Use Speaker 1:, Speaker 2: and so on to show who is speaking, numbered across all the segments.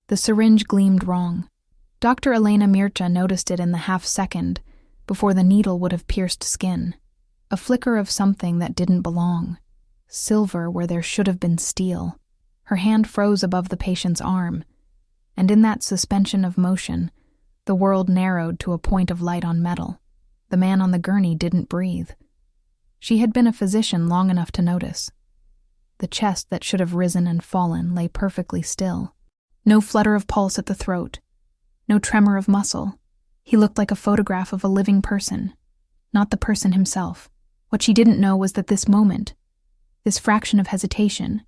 Speaker 1: The syringe gleamed wrong. Dr. Elena Mircha noticed it in the half-second before the needle would have pierced skin. A flicker of something that didn't belong. Silver where there should have been steel. Her hand froze above the patient's arm, and in that suspension of motion, the world narrowed to a point of light on metal. The man on the gurney didn't breathe. She had been a physician long enough to notice. The chest that should have risen and fallen lay perfectly still. No flutter of pulse at the throat. No tremor of muscle. He looked like a photograph of a living person, not the person himself. What she didn't know was that this moment, this fraction of hesitation,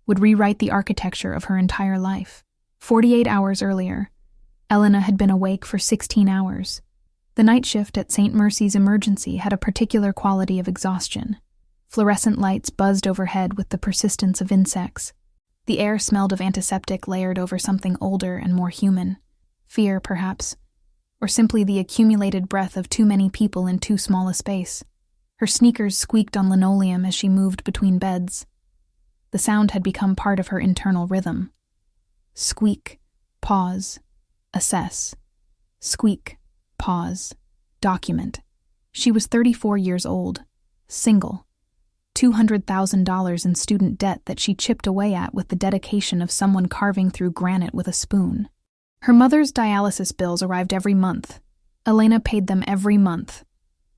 Speaker 1: would rewrite the architecture of her entire life. 48 hours earlier, Elena had been awake for 16 hours. The night shift at St. Mercy's Emergency had a particular quality of exhaustion. Fluorescent lights buzzed overhead with the persistence of insects. The air smelled of antiseptic layered over something older and more human. Fear, perhaps, or simply the accumulated breath of too many people in too small a space. Her sneakers squeaked on linoleum as she moved between beds. The sound had become part of her internal rhythm. Squeak, pause, assess. Squeak, pause, document. She was 34 years old, single, $200,000 in student debt that she chipped away at with the dedication of someone carving through granite with a spoon. Her mother's dialysis bills arrived every month. Elena paid them every month.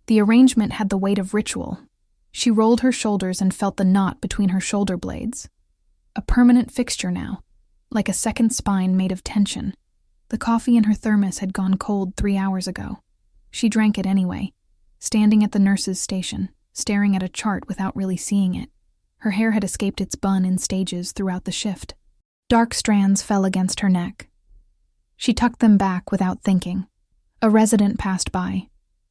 Speaker 1: The arrangement had the weight of ritual. She rolled her shoulders and felt the knot between her shoulder blades. A permanent fixture now, like a second spine made of tension. The coffee in her thermos had gone cold 3 hours ago. She drank it anyway, standing at the nurse's station, staring at a chart without really seeing it. Her hair had escaped its bun in stages throughout the shift. Dark strands fell against her neck. She tucked them back without thinking. A resident passed by,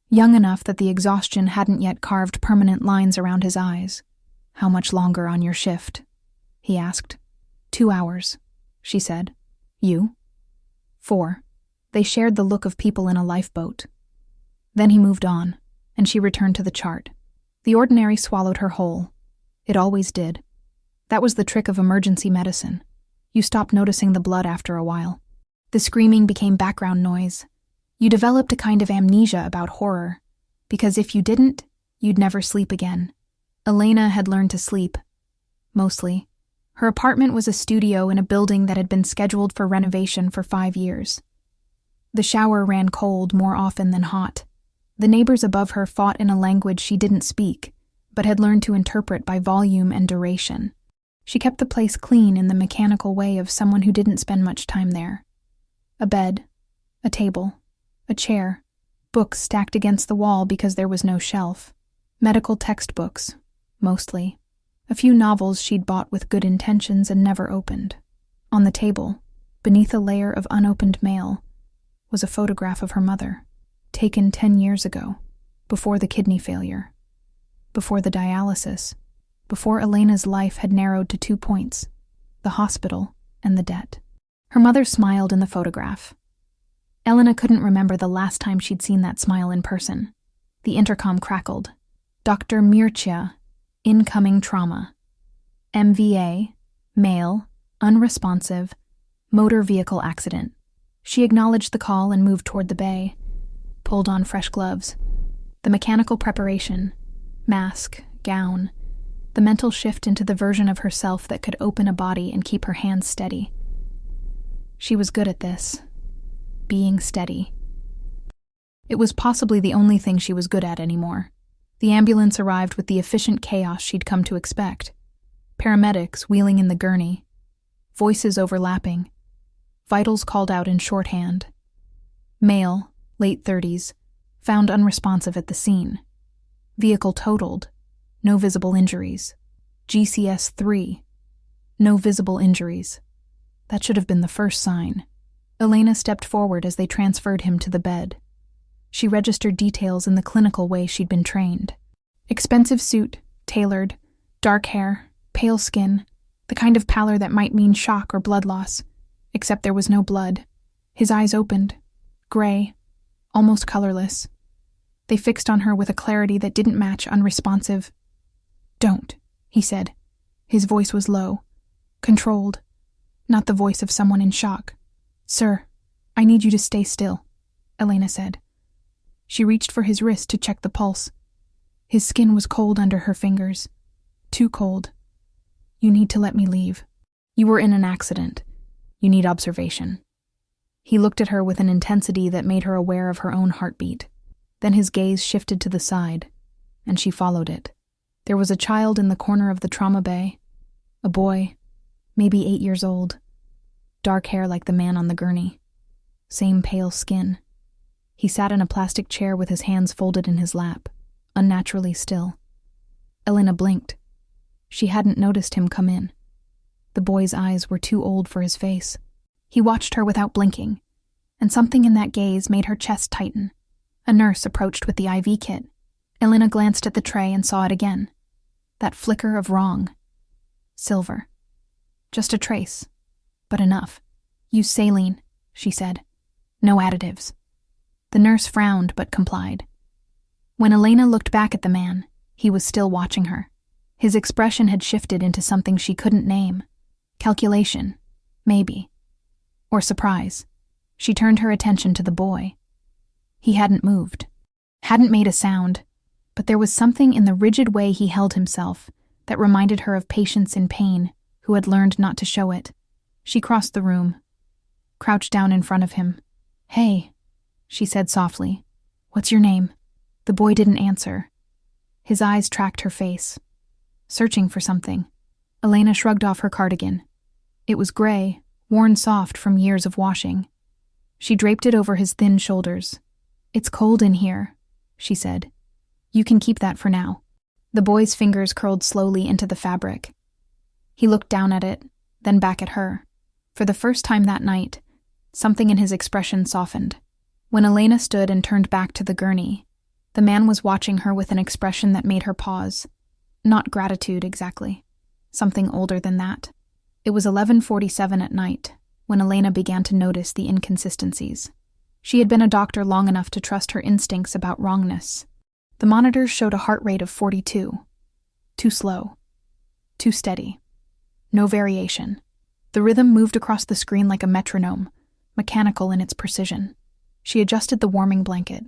Speaker 1: young enough that the exhaustion hadn't yet carved permanent lines around his eyes. "How much longer on your shift?" he asked. 2 hours, she said. "You?" 4. They shared the look of people in a lifeboat. Then he moved on, and she returned to the chart. The ordinary swallowed her whole. It always did. That was the trick of emergency medicine. You stopped noticing the blood after a while. The screaming became background noise. You developed a kind of amnesia about horror, because if you didn't, you'd never sleep again. Elena had learned to sleep. Mostly. Her apartment was a studio in a building that had been scheduled for renovation for 5 years. The shower ran cold more often than hot. The neighbors above her fought in a language she didn't speak, but had learned to interpret by volume and duration. She kept the place clean in the mechanical way of someone who didn't spend much time there. A bed, a table, a chair, books stacked against the wall because there was no shelf. Medical textbooks, mostly. A few novels she'd bought with good intentions and never opened. On the table, beneath a layer of unopened mail, was a photograph of her mother, taken 10 years ago, before the kidney failure, before the dialysis, before Elena's life had narrowed to 2 points, the hospital and the debt. Her mother smiled in the photograph. Elena couldn't remember the last time she'd seen that smile in person. The intercom crackled. Dr. Mircha, incoming trauma. MVA, male, unresponsive, motor vehicle accident. She acknowledged the call and moved toward the bay, pulled on fresh gloves. The mechanical preparation, mask, gown, the mental shift into the version of herself that could open a body and keep her hands steady. She was good at this. Being steady. It was possibly the only thing she was good at anymore. The ambulance arrived with the efficient chaos she'd come to expect. Paramedics wheeling in the gurney. Voices overlapping. Vitals called out in shorthand. Male, late 30s, found unresponsive at the scene. Vehicle totaled. No visible injuries. GCS 3. No visible injuries. That should have been the first sign. Elena stepped forward as they transferred him to the bed. She registered details in the clinical way she'd been trained. Expensive suit, tailored, dark hair, pale skin, the kind of pallor that might mean shock or blood loss, except there was no blood. His eyes opened, gray, almost colorless. They fixed on her with a clarity that didn't match unresponsive. "Don't," he said. His voice was low, controlled. not the voice of someone in shock. "Sir, I need you to stay still," Elena said. She reached for his wrist to check the pulse. His skin was cold under her fingers. Too cold. "You need to let me leave. You were in an accident. You need observation." He looked at her with an intensity that made her aware of her own heartbeat. Then his gaze shifted to the side, and she followed it. There was a child in the corner of the trauma bay. A boy, maybe 8 years old. Dark hair like the man on the gurney. Same pale skin. He sat in a plastic chair with his hands folded in his lap, unnaturally still. Elena blinked. She hadn't noticed him come in. The boy's eyes were too old for his face. He watched her without blinking, and something in that gaze made her chest tighten. A nurse approached with the IV kit. Elena glanced at the tray and saw it again. That flicker of wrong. Silver. Just a trace, but enough. "Use saline," she said. "No additives." The nurse frowned but complied. When Elena looked back at the man, he was still watching her. His expression had shifted into something she couldn't name. Calculation, maybe. Or surprise. She turned her attention to the boy. He hadn't moved, hadn't made a sound, but there was something in the rigid way he held himself that reminded her of patients in pain who had learned not to show it. She crossed the room, crouched down in front of him. "Hey," she said softly. "What's your name?" The boy didn't answer. His eyes tracked her face, searching for something. Elena shrugged off her cardigan. It was gray, worn soft from years of washing. She draped it over his thin shoulders. "It's cold in here," she said. "You can keep that for now." The boy's fingers curled slowly into the fabric. He looked down at it, then back at her. For the first time that night, something in his expression softened. When Elena stood and turned back to the gurney, the man was watching her with an expression that made her pause. Not gratitude, exactly. Something older than that. It was 11:47 at night when Elena began to notice the inconsistencies. She had been a doctor long enough to trust her instincts about wrongness. The monitors showed a heart rate of 42. Too slow. Too steady. No variation. The rhythm moved across the screen like a metronome, mechanical in its precision. She adjusted the warming blanket.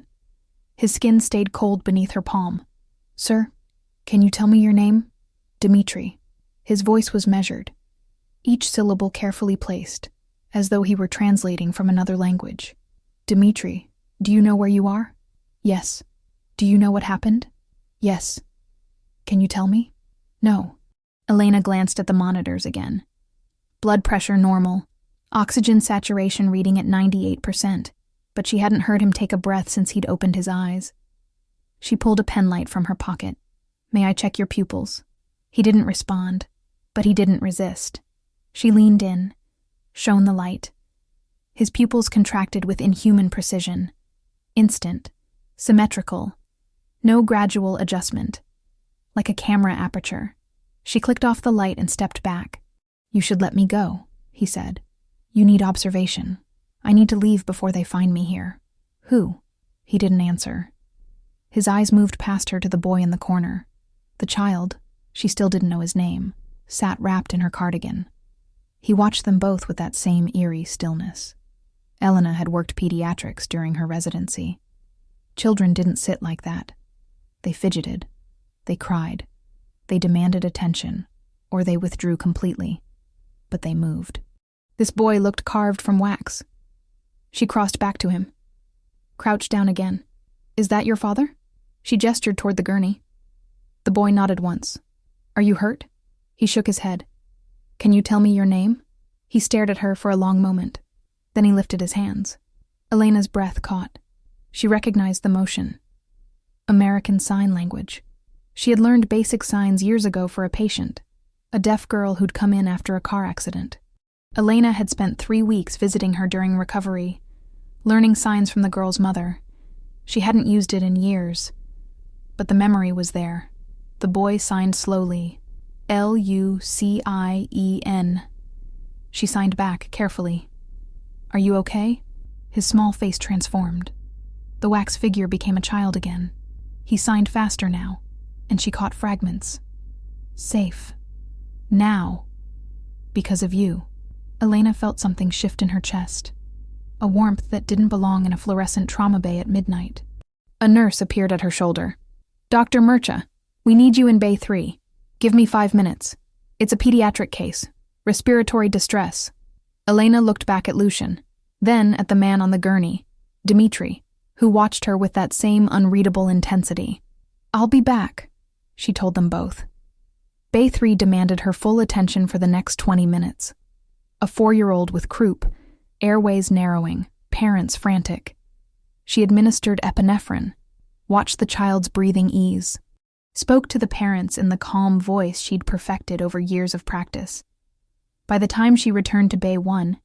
Speaker 1: His skin stayed cold beneath her palm. "Sir, can you tell me your name?" "Dmitri." His voice was measured, each syllable carefully placed, as though he were translating from another language. "Dmitri, do you know where you are?" "Yes." "Do you know what happened?" "Yes." "Can you tell me?" "No." Elena glanced at the monitors again. Blood pressure normal, oxygen saturation reading at 98%, but she hadn't heard him take a breath since he'd opened his eyes. She pulled a penlight from her pocket. "May I check your pupils?" He didn't respond, but he didn't resist. She leaned in, shone the light. His pupils contracted with inhuman precision. Instant, symmetrical, no gradual adjustment. Like a camera aperture. She clicked off the light and stepped back. "You should let me go," he said. "You need observation. I need to leave before they find me here." "Who?" He didn't answer. His eyes moved past her to the boy in the corner. The child, she still didn't know his name, sat wrapped in her cardigan. He watched them both with that same eerie stillness. Elena had worked pediatrics during her residency. Children didn't sit like that. They fidgeted. They cried. They demanded attention, or they withdrew completely. But they moved. This boy looked carved from wax. She crossed back to him. Crouched down again. "Is that your father?" She gestured toward the gurney. The boy nodded once. "Are you hurt?" He shook his head. "Can you tell me your name?" He stared at her for a long moment. Then he lifted his hands. Elena's breath caught. She recognized the motion. American Sign Language. She had learned basic signs years ago for a patient, a deaf girl who'd come in after a car accident. Elena had spent 3 weeks visiting her during recovery, learning signs from the girl's mother. She hadn't used it in years, but the memory was there. The boy signed slowly, Lucien. She signed back carefully. "Are you okay?" His small face transformed. The wax figure became a child again. He signed faster now, and she caught fragments. "Safe. Now. Because of you." Elena felt something shift in her chest, a warmth that didn't belong in a fluorescent trauma bay at midnight. A nurse appeared at her shoulder. "Dr. Murcha, we need you in Bay 3. Give me 5 minutes. It's a pediatric case. Respiratory distress." Elena looked back at Lucian, then at the man on the gurney, Dmitri, who watched her with that same unreadable intensity. "I'll be back," she told them both. Bay 3 demanded her full attention for the next 20 minutes. A 4-year-old with croup, airways narrowing, parents frantic. She administered epinephrine, watched the child's breathing ease, spoke to the parents in the calm voice she'd perfected over years of practice. By the time she returned to Bay 1,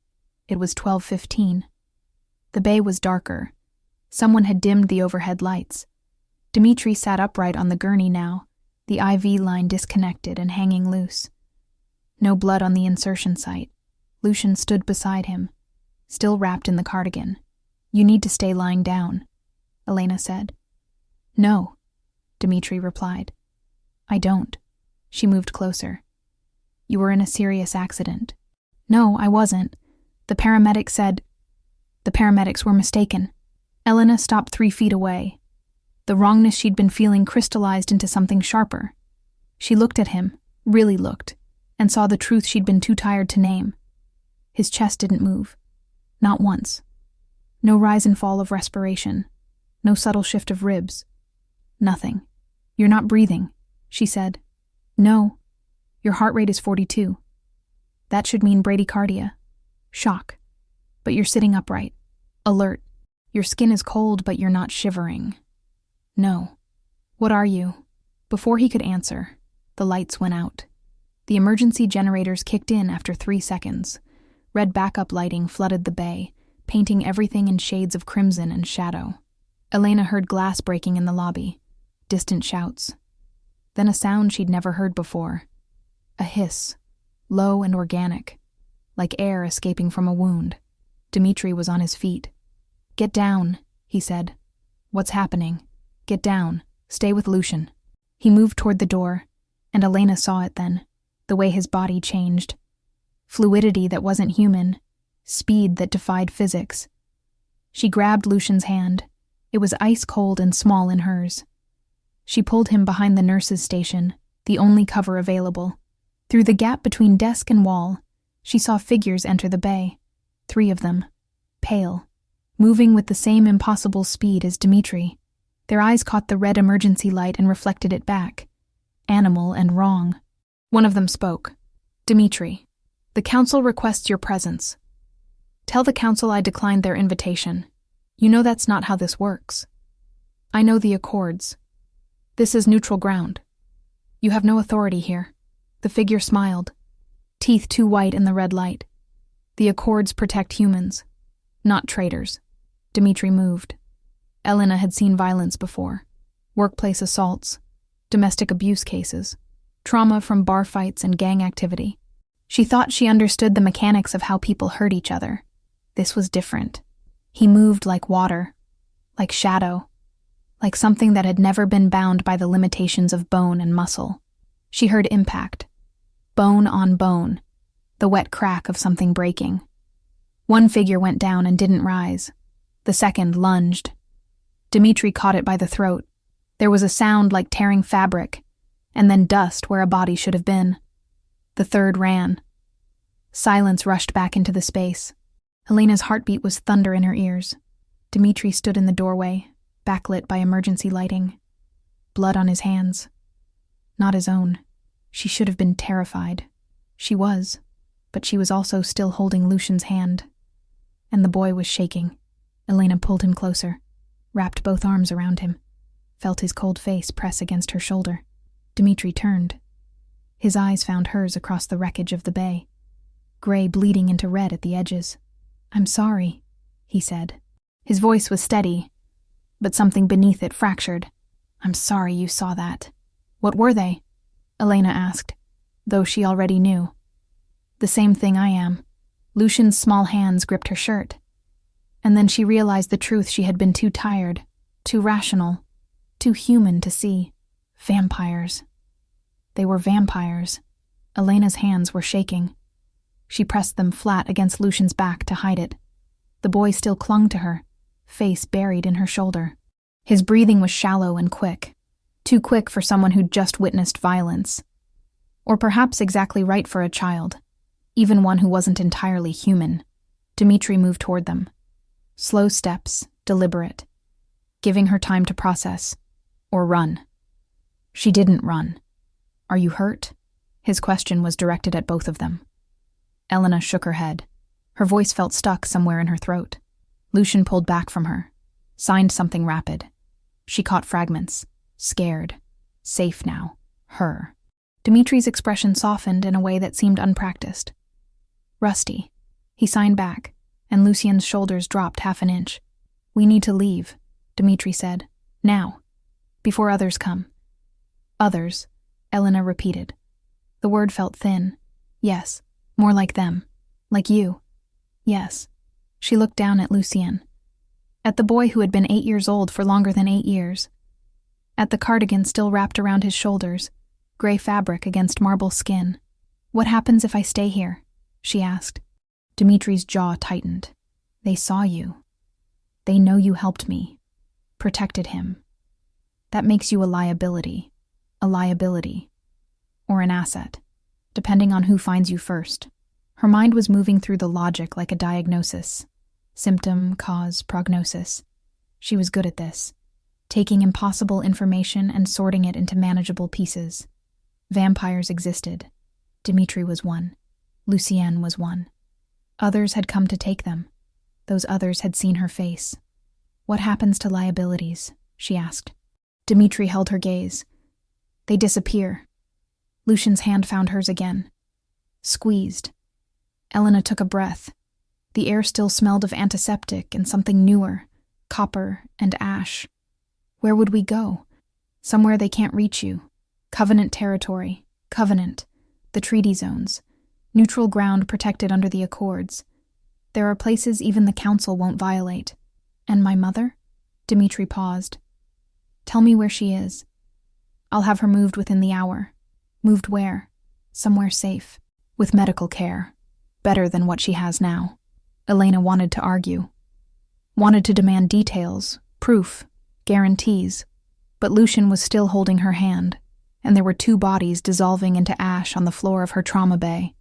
Speaker 1: it was 12:15. The bay was darker. Someone had dimmed the overhead lights. Dmitri sat upright on the gurney now, the IV line disconnected and hanging loose. No blood on the insertion site. Lucian stood beside him, still wrapped in the cardigan. "You need to stay lying down," Elena said. "No," Dmitri replied. "I don't." She moved closer. "You were in a serious accident." "No, I wasn't. The paramedics said—" The paramedics were mistaken. Elena stopped 3 feet away. The wrongness she'd been feeling crystallized into something sharper. She looked at him, really looked, and saw the truth she'd been too tired to name. His chest didn't move. Not once. No rise and fall of respiration. No subtle shift of ribs. Nothing. "You're not breathing," she said. "No. Your heart rate is 42. That should mean bradycardia. Shock. But you're sitting upright. Alert. Your skin is cold, but you're not shivering. No. What are you?" Before he could answer, the lights went out. The emergency generators kicked in after 3 seconds. Red backup lighting flooded the bay, painting everything in shades of crimson and shadow. Elena heard glass breaking in the lobby, distant shouts. Then a sound she'd never heard before. A hiss, low and organic, like air escaping from a wound. Dmitri was on his feet. "Get down," he said. "What's happening? Get down. Stay with Lucian." He moved toward the door, and Elena saw it then, the way his body changed. Fluidity that wasn't human, speed that defied physics. She grabbed Lucian's hand. It was ice cold and small in hers. She pulled him behind the nurse's station, the only cover available. Through the gap between desk and wall, she saw figures enter the bay. 3 of them, pale, moving with the same impossible speed as Dmitri. Their eyes caught the red emergency light and reflected it back. Animal and wrong. One of them spoke. "Dmitri, the council requests your presence. Tell the council I declined their invitation. You know that's not how this works. I know the accords. This is neutral ground. You have no authority here." The figure smiled, teeth too white in the red light. "The accords protect humans, not traitors." Dmitri moved. Elena had seen violence before. Workplace assaults, domestic abuse cases, trauma from bar fights and gang activity. She thought she understood the mechanics of how people hurt each other. This was different. He moved like water, like shadow, like something that had never been bound by the limitations of bone and muscle. She heard impact. Bone on bone, the wet crack of something breaking. One figure went down and didn't rise. The second lunged. Dmitri caught it by the throat. There was a sound like tearing fabric, and then dust where a body should have been. The third ran. Silence rushed back into the space. Elena's heartbeat was thunder in her ears. Dmitri stood in the doorway, backlit by emergency lighting. Blood on his hands. Not his own. She should have been terrified. She was, but she was also still holding Lucian's hand. And the boy was shaking. Elena pulled him closer, wrapped both arms around him, felt his cold face press against her shoulder. Dmitri turned. His eyes found hers across the wreckage of the bay, gray bleeding into red at the edges. "I'm sorry," he said. His voice was steady, but something beneath it fractured. "I'm sorry you saw that." "What were they?" Elena asked, though she already knew. "The same thing I am." Lucian's small hands gripped her shirt. And then she realized the truth she had been too tired, too rational, too human to see. Vampires. They were vampires. Elena's hands were shaking. She pressed them flat against Lucian's back to hide it. The boy still clung to her, face buried in her shoulder. His breathing was shallow and quick, too quick for someone who'd just witnessed violence. Or perhaps exactly right for a child, even one who wasn't entirely human. Dmitri moved toward them. Slow steps, deliberate, giving her time to process, or run. She didn't run. Are you hurt? His question was directed at both of them. Elena shook her head. Her voice felt stuck somewhere in her throat. Lucian pulled back from her, signed something rapid. She caught fragments, scared, safe now, her. Dmitri's expression softened in a way that seemed unpracticed. Rusty. He signed back, and Lucien's shoulders dropped half an inch. We need to leave, Dmitri said. Now. Before others come. Others, Elena repeated. The word felt thin. Yes, more like them. Like you. Yes. She looked down at Lucien. At the boy who had been 8 years old for longer than 8 years. At the cardigan still wrapped around his shoulders, gray fabric against marble skin. What happens if I stay here? She asked. Dmitri's jaw tightened. They saw you. They know you helped me. Protected him. That makes you a liability. A liability. Or an asset, depending on who finds you first. Her mind was moving through the logic like a diagnosis. Symptom, cause, prognosis. She was good at this. Taking impossible information and sorting it into manageable pieces. Vampires existed. Dmitri was one. Lucien was one. Others had come to take them. Those others had seen her face. What happens to liabilities? She asked. Dmitri held her gaze. They disappear. Lucian's hand found hers again. Squeezed. Elena took a breath. The air still smelled of antiseptic and something newer, copper and ash. Where would we go? Somewhere they can't reach you. Covenant territory. Covenant. The treaty zones. Neutral ground protected under the Accords. There are places even the Council won't violate. And my mother? Dmitri paused. Tell me where she is. I'll have her moved within the hour. Moved where? Somewhere safe. With medical care. Better than what she has now. Elena wanted to argue. Wanted to demand details, proof, guarantees. But Lucian was still holding her hand, and there were 2 bodies dissolving into ash on the floor of her trauma bay.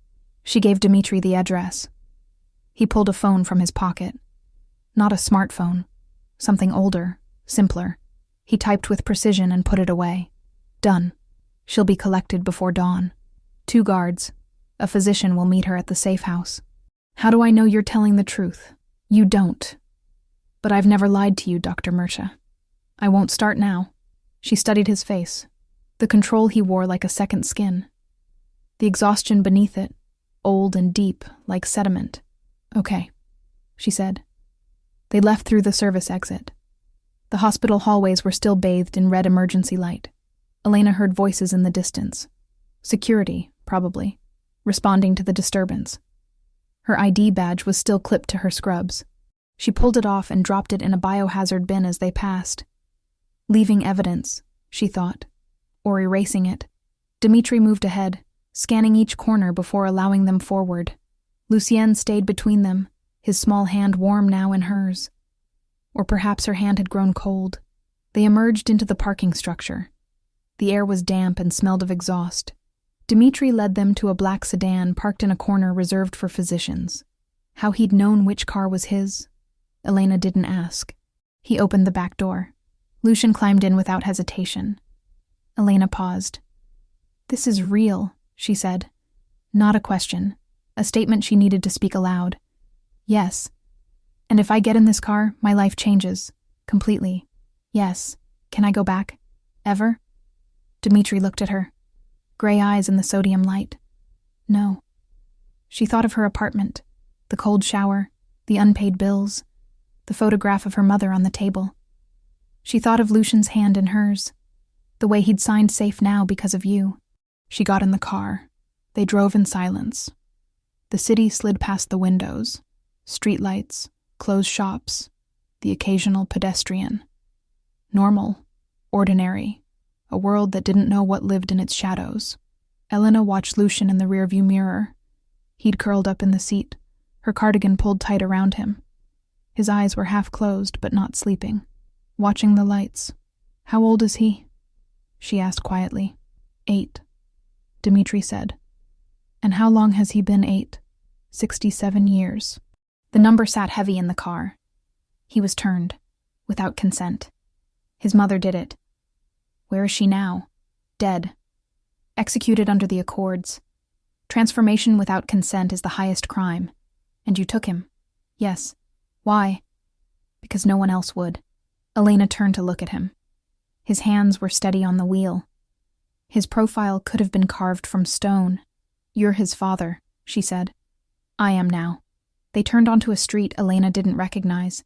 Speaker 1: She gave Dmitri the address. He pulled a phone from his pocket. Not a smartphone. Something older, simpler. He typed with precision and put it away. Done. She'll be collected before dawn. 2 guards. A physician will meet her at the safe house. How do I know you're telling the truth? You don't. But I've never lied to you, Dr. Mircha. I won't start now. She studied his face. The control he wore like a second skin. The exhaustion beneath it, old and deep, like sediment. Okay, she said. They left through the service exit. The hospital hallways were still bathed in red emergency light. Elena heard voices in the distance. Security, probably, responding to the disturbance. Her ID badge was still clipped to her scrubs. She pulled it off and dropped it in a biohazard bin as they passed. Leaving evidence, she thought, or erasing it. Dmitri moved ahead, scanning each corner before allowing them forward. Lucien stayed between them, his small hand warm now in hers. Or perhaps her hand had grown cold. They emerged into the parking structure. The air was damp and smelled of exhaust. Dmitri led them to a black sedan parked in a corner reserved for physicians. How he'd known which car was his? Elena didn't ask. He opened the back door. Lucian climbed in without hesitation. Elena paused. This is real, she said. Not a question. A statement she needed to speak aloud. Yes. And if I get in this car, my life changes. Completely. Yes. Can I go back? Ever? Dmitri looked at her. Gray eyes in the sodium light. No. She thought of her apartment, the cold shower, the unpaid bills, the photograph of her mother on the table. She thought of Lucian's hand in hers, the way he'd signed safe now because of you. She got in the car. They drove in silence. The city slid past the windows. Streetlights, closed shops, the occasional pedestrian. Normal, ordinary, a world that didn't know what lived in its shadows. Elena watched Lucian in the rearview mirror. He'd curled up in the seat, her cardigan pulled tight around him. His eyes were half closed but not sleeping, watching the lights. "How old is he?" she asked quietly. 8, Dimitri said. "And how long has he been 8? 67 years. The number sat heavy in the car. He was turned, without consent. His mother did it. Where is she now? Dead. Executed under the Accords. Transformation without consent is the highest crime. And you took him. Yes. Why? Because no one else would." Elena turned to look at him. His hands were steady on the wheel. His profile could have been carved from stone. "You're his father," she said. "I am now." They turned onto a street Elena didn't recognize.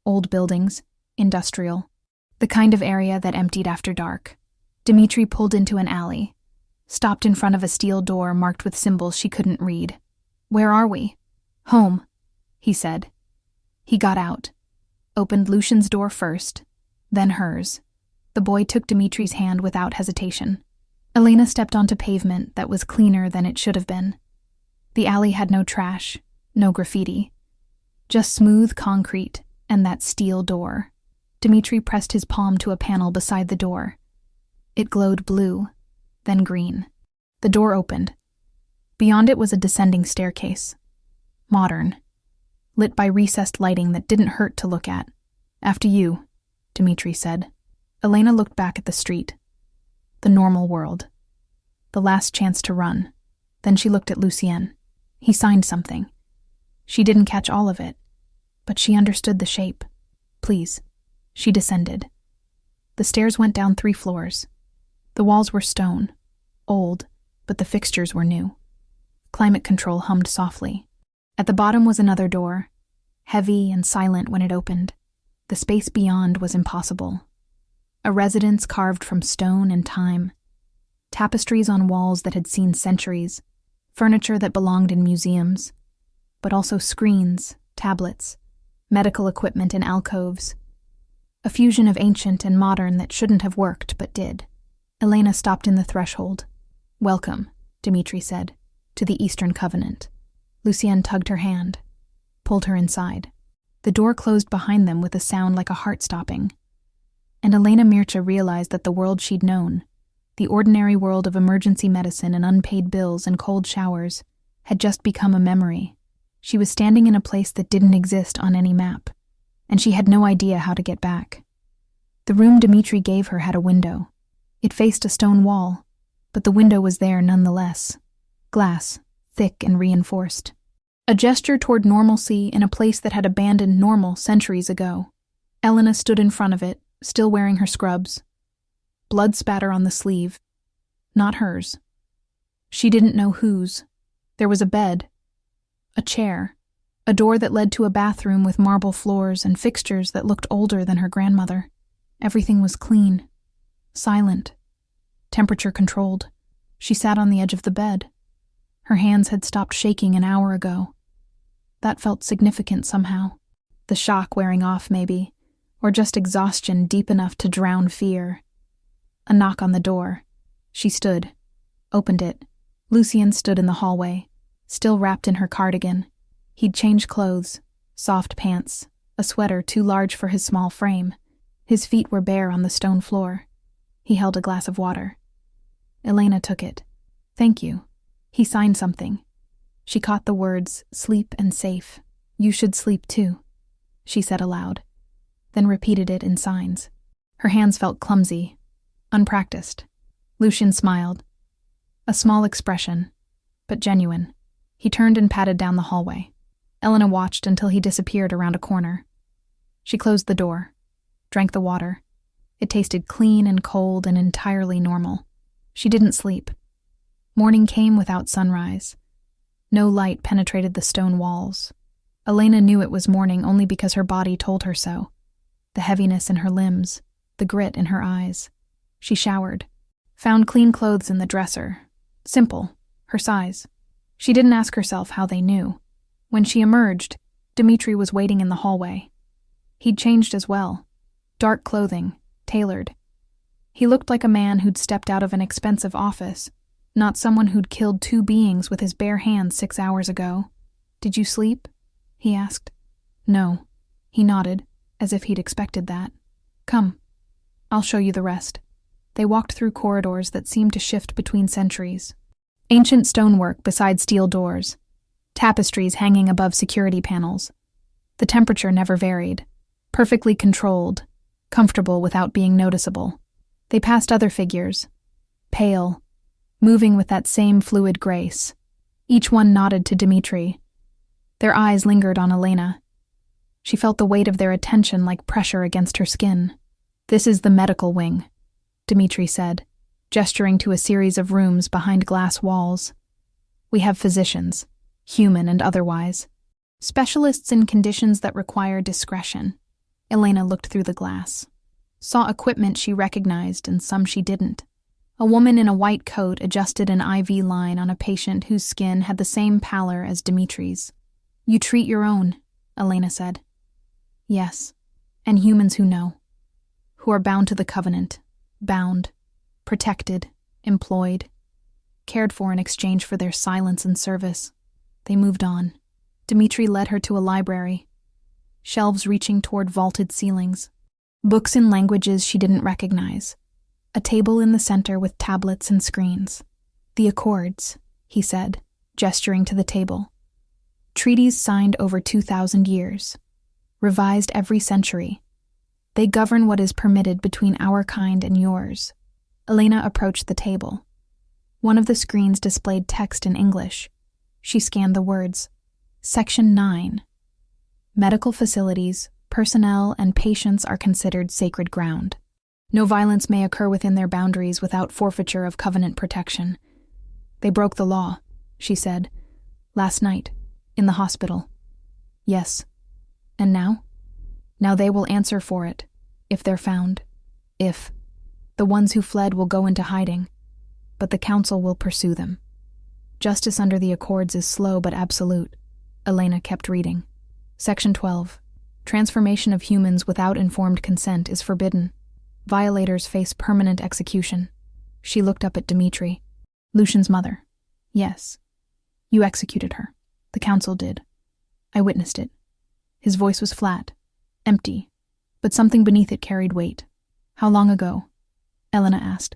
Speaker 1: Old buildings, industrial, the kind of area that emptied after dark. Dimitri pulled into an alley, stopped in front of a steel door marked with symbols she couldn't read. "Where are we?" "Home," he said. He got out, opened Lucian's door first, then hers. The boy took Dimitri's hand without hesitation. Elena stepped onto pavement that was cleaner than it should have been. The alley had no trash, no graffiti, just smooth concrete and that steel door. Dimitri pressed his palm to a panel beside the door. It glowed blue, then green. The door opened. Beyond it was a descending staircase. Modern, lit by recessed lighting that didn't hurt to look at. "After you," Dimitri said. Elena looked back at the street. The normal world. The last chance to run. Then she looked at Lucien. He signed something. She didn't catch all of it, but she understood the shape. "Please." She descended. The stairs went down 3 floors. The walls were stone, old, but the fixtures were new. Climate control hummed softly. At the bottom was another door, heavy and silent when it opened. The space beyond was impossible. A residence carved from stone and time. Tapestries on walls that had seen centuries. Furniture that belonged in museums. But also screens, tablets, medical equipment in alcoves. A fusion of ancient and modern that shouldn't have worked but did. Elena stopped in the threshold. "Welcome," Dimitri said, "to the Eastern Covenant." Lucien tugged her hand, pulled her inside. The door closed behind them with a sound like a heart stopping. And Elena Mircha realized that the world she'd known, the ordinary world of emergency medicine and unpaid bills and cold showers, had just become a memory. She was standing in a place that didn't exist on any map, and she had no idea how to get back. The room Dimitri gave her had a window. It faced a stone wall, but the window was there nonetheless. Glass, thick and reinforced. A gesture toward normalcy in a place that had abandoned normal centuries ago. Elena stood in front of it, still wearing her scrubs. Blood spatter on the sleeve. Not hers. She didn't know whose. There was a bed, a chair, a door that led to a bathroom with marble floors and fixtures that looked older than her grandmother. Everything was clean, silent, temperature controlled. She sat on the edge of the bed. Her hands had stopped shaking an hour ago. That felt significant somehow. The shock wearing off, maybe, or just exhaustion deep enough to drown fear. A knock on the door. She stood, opened it. Lucien stood in the hallway, still wrapped in her cardigan. He'd changed clothes, soft pants, a sweater too large for his small frame. His feet were bare on the stone floor. He held a glass of water. Elena took it. "Thank you." He signed something. She caught the words, "sleep and safe." "You should sleep too," she said aloud, then repeated it in signs. Her hands felt clumsy, unpracticed. Lucien smiled. A small expression, but genuine. He turned and padded down the hallway. Elena watched until he disappeared around a corner. She closed the door, drank the water. It tasted clean and cold and entirely normal. She didn't sleep. Morning came without sunrise. No light penetrated the stone walls. Elena knew it was morning only because her body told her so. The heaviness in her limbs, the grit in her eyes. She showered, found clean clothes in the dresser. Simple, her size. She didn't ask herself how they knew. When she emerged, Dimitri was waiting in the hallway. He'd changed as well. Dark clothing, tailored. He looked like a man who'd stepped out of an expensive office, Not someone who'd killed 2 beings with his bare hands 6 hours ago. Did you sleep? He asked. No. He nodded, as if he'd expected that. Come. I'll show you the rest. They walked through corridors that seemed to shift between centuries. Ancient stonework beside steel doors. Tapestries hanging above security panels. The temperature never varied. Perfectly controlled. Comfortable without being noticeable. They passed other figures. Pale. Moving with that same fluid grace. Each one nodded to Dmitri. Their eyes lingered on Elena. She felt the weight of their attention like pressure against her skin. This is the medical wing, Dmitri said, gesturing to a series of rooms behind glass walls. We have physicians, human and otherwise. Specialists in conditions that require discretion. Elena looked through the glass. Saw equipment she recognized and some she didn't. A woman in a white coat adjusted an IV line on a patient whose skin had the same pallor as Dmitri's. You treat your own, Elena said. Yes, and humans who know. Who are bound to the covenant. Bound. Protected. Employed. Cared for in exchange for their silence and service. They moved on. Dmitri led her to a library. Shelves reaching toward vaulted ceilings. Books in languages she didn't recognize. A table in the center with tablets and screens. The Accords, he said, gesturing to the table. Treaties signed over 2,000 years. Revised every century. They govern what is permitted between our kind and yours. Elena approached the table. One of the screens displayed text in English. She scanned the words. Section 9. Medical facilities, personnel, and patients are considered sacred ground. No violence may occur within their boundaries without forfeiture of covenant protection. They broke the law, she said. Last night, in the hospital. Yes. And now? Now they will answer for it, if they're found. If. The ones who fled will go into hiding, but the council will pursue them. Justice under the Accords is slow but absolute. Elena kept reading. Section 12. Transformation of humans without informed consent is forbidden. Violators face permanent execution. She looked up at Dmitri. Lucian's mother. Yes. You executed her. The council did. I witnessed it. His voice was flat, empty, but something beneath it carried weight. How long ago? Elena asked.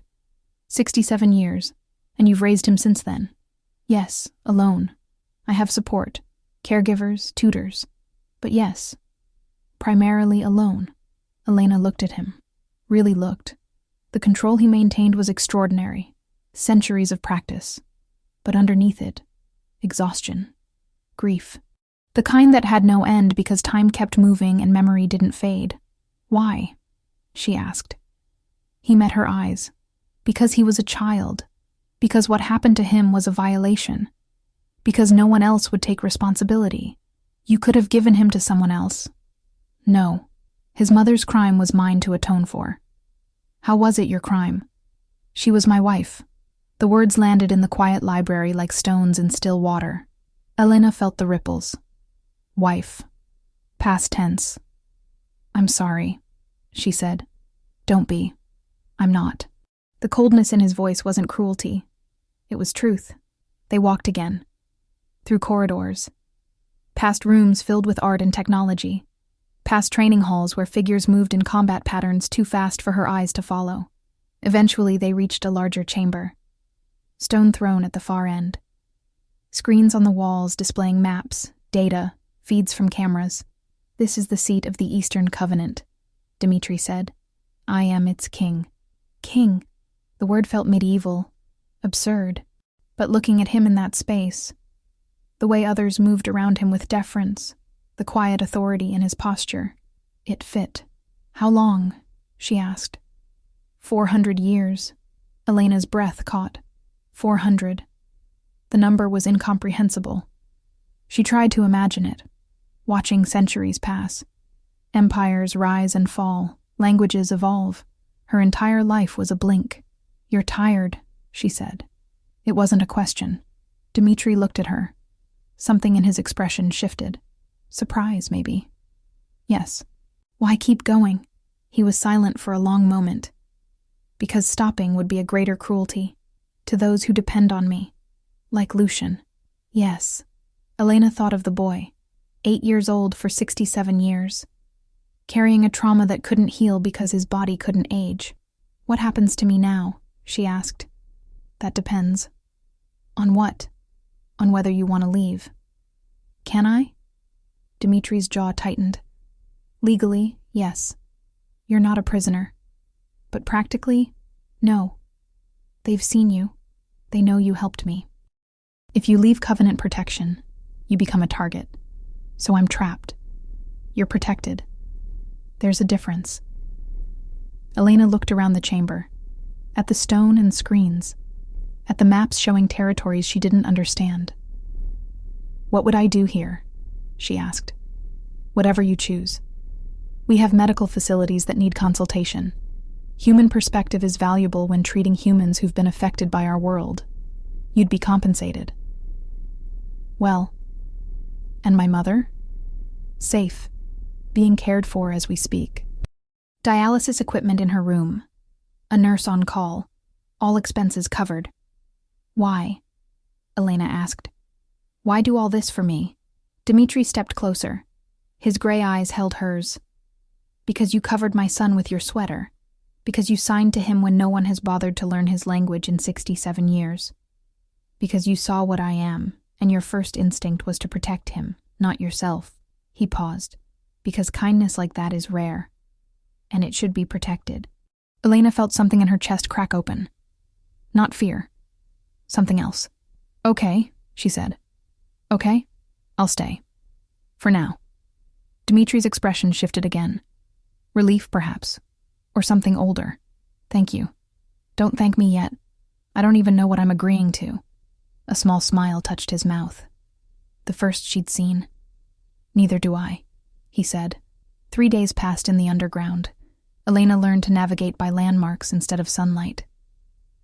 Speaker 1: 67 years, and you've raised him since then. Yes, alone. I have support, caregivers, tutors. But yes, primarily alone. Elena looked at him. Really looked. The control he maintained was extraordinary. Centuries of practice. But underneath it, exhaustion. Grief. The kind that had no end because time kept moving and memory didn't fade. Why? She asked. He met her eyes. Because he was a child. Because what happened to him was a violation. Because no one else would take responsibility. You could have given him to someone else. No. His mother's crime was mine to atone for. How was it your crime? She was my wife. The words landed in the quiet library like stones in still water. Elena felt the ripples. Wife. Past tense. I'm sorry, she said. Don't be. I'm not. The coldness in his voice wasn't cruelty. It was truth. They walked again. Through corridors. Past rooms filled with art and technology. Past training halls where figures moved in combat patterns too fast for her eyes to follow. Eventually they reached a larger chamber. Stone throne at the far end. Screens on the walls displaying maps, data, feeds from cameras. This is the seat of the Eastern Covenant, Dmitri said. I am its king. King. The word felt medieval, absurd. But looking at him in that space, the way others moved around him with deference, the quiet authority in his posture, it fit. How long? She asked. 400 years. Elena's breath caught. 400. The number was incomprehensible. She tried to imagine it, watching centuries pass. Empires rise and fall, languages evolve. Her entire life was a blink. You're tired, she said. It wasn't a question. Dmitri looked at her. Something in his expression shifted. Surprise, maybe. Yes. Why keep going? He was silent for a long moment. Because stopping would be a greater cruelty. To those who depend on me. Like Lucian. Yes. Elena thought of the boy, 8 years old for 67 years, carrying a trauma that couldn't heal because his body couldn't age. What happens to me now? She asked. That depends. On what? On whether you want to leave. Can I? Dimitri's jaw tightened. Legally, yes. You're not a prisoner. But practically, no. They've seen you. They know you helped me. If you leave Covenant protection, you become a target. So I'm trapped. You're protected. There's a difference. Elena looked around the chamber, at the stone and screens, at the maps showing territories she didn't understand. What would I do here? She asked. Whatever you choose. We have medical facilities that need consultation. Human perspective is valuable when treating humans who've been affected by our world. You'd be compensated. Well, and my mother? Safe, being cared for as we speak. Dialysis equipment in her room. A nurse on call. All expenses covered. Why? Elena asked. Why do all this for me? Dimitri stepped closer. His gray eyes held hers. Because you covered my son with your sweater. Because you signed to him when no one has bothered to learn his language in 67 years. Because you saw what I am, and your first instinct was to protect him, not yourself. He paused. Because kindness like that is rare. And it should be protected. Elena felt something in her chest crack open. Not fear. Something else. Okay, she said. Okay, I'll stay. For now. Dimitri's expression shifted again. Relief, perhaps. Or something older. Thank you. Don't thank me yet. I don't even know what I'm agreeing to. A small smile touched his mouth. The first she'd seen. Neither do I, he said. 3 days passed in the underground. Elena learned to navigate by landmarks instead of sunlight.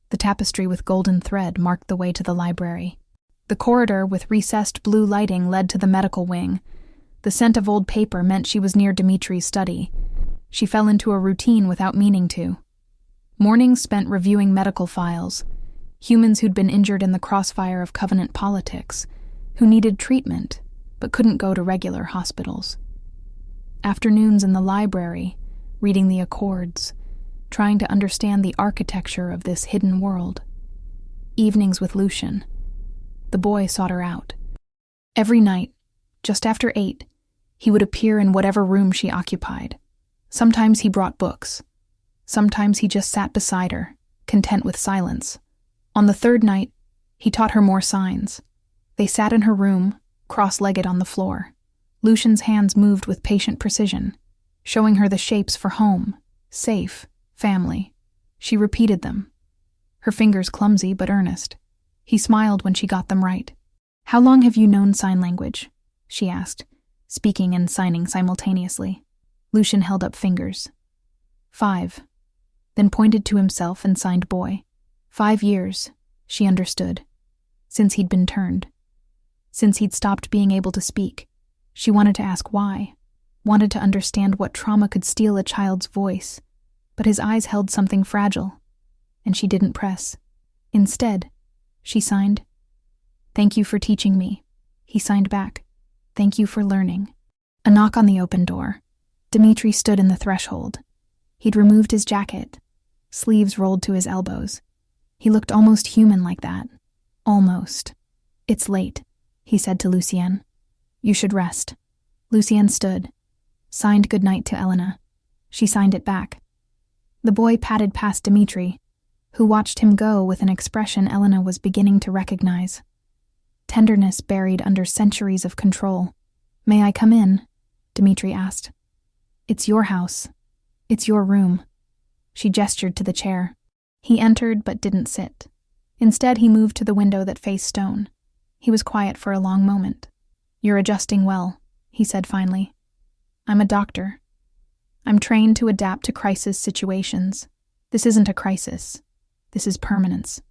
Speaker 1: The tapestry with golden thread marked the way to the library. The corridor with recessed blue lighting led to the medical wing. The scent of old paper meant she was near Dimitri's study. She fell into a routine without meaning to. Mornings spent reviewing medical files, humans who'd been injured in the crossfire of Covenant politics, who needed treatment but couldn't go to regular hospitals. Afternoons in the library, reading the accords, trying to understand the architecture of this hidden world. Evenings with Lucian. The boy sought her out. Every night, just after 8, he would appear in whatever room she occupied. Sometimes he brought books. Sometimes he just sat beside her, content with silence. On the 3rd night, he taught her more signs. They sat in her room, cross-legged on the floor. Lucian's hands moved with patient precision, showing her the shapes for home, safe, family. She repeated them. Her fingers clumsy but earnest. He smiled when she got them right. How long have you known sign language? She asked, speaking and signing simultaneously. Lucian held up fingers. 5. Then pointed to himself and signed boy. 5 years, she understood. Since he'd been turned. Since he'd stopped being able to speak. She wanted to ask why. Wanted to understand what trauma could steal a child's voice. But his eyes held something fragile. And she didn't press. Instead, she signed. Thank you for teaching me. He signed back. Thank you for learning. A knock on the open door. Dimitri stood in the threshold. He'd removed his jacket. Sleeves rolled to his elbows. He looked almost human like that. Almost. It's late, he said to Lucienne. You should rest. Lucienne stood. Signed goodnight to Elena. She signed it back. The boy padded past Dimitri, who watched him go with an expression Elena was beginning to recognize. Tenderness buried under centuries of control. May I come in? Dimitri asked. It's your house. It's your room. She gestured to the chair. He entered but didn't sit. Instead, he moved to the window that faced stone. He was quiet for a long moment. You're adjusting well, he said finally. I'm a doctor. I'm trained to adapt to crisis situations. This isn't a crisis. This is permanence.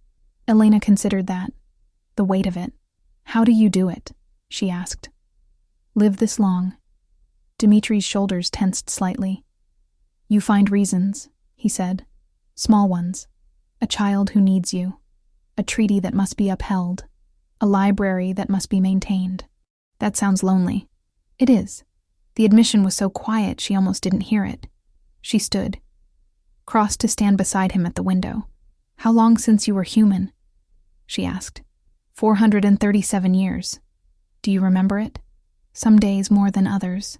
Speaker 1: Elena considered that. The weight of it. How do you do it? She asked. Live this long. Dimitri's shoulders tensed slightly. You find reasons, he said. Small ones. A child who needs you. a treaty that must be upheld, a library that must be maintained. That sounds lonely. It is. The admission was so quiet she almost didn't hear it. She stood, crossed to stand beside him at the window. "How long since you were human?" she asked. 437 years. Do you remember it? Some days more than others.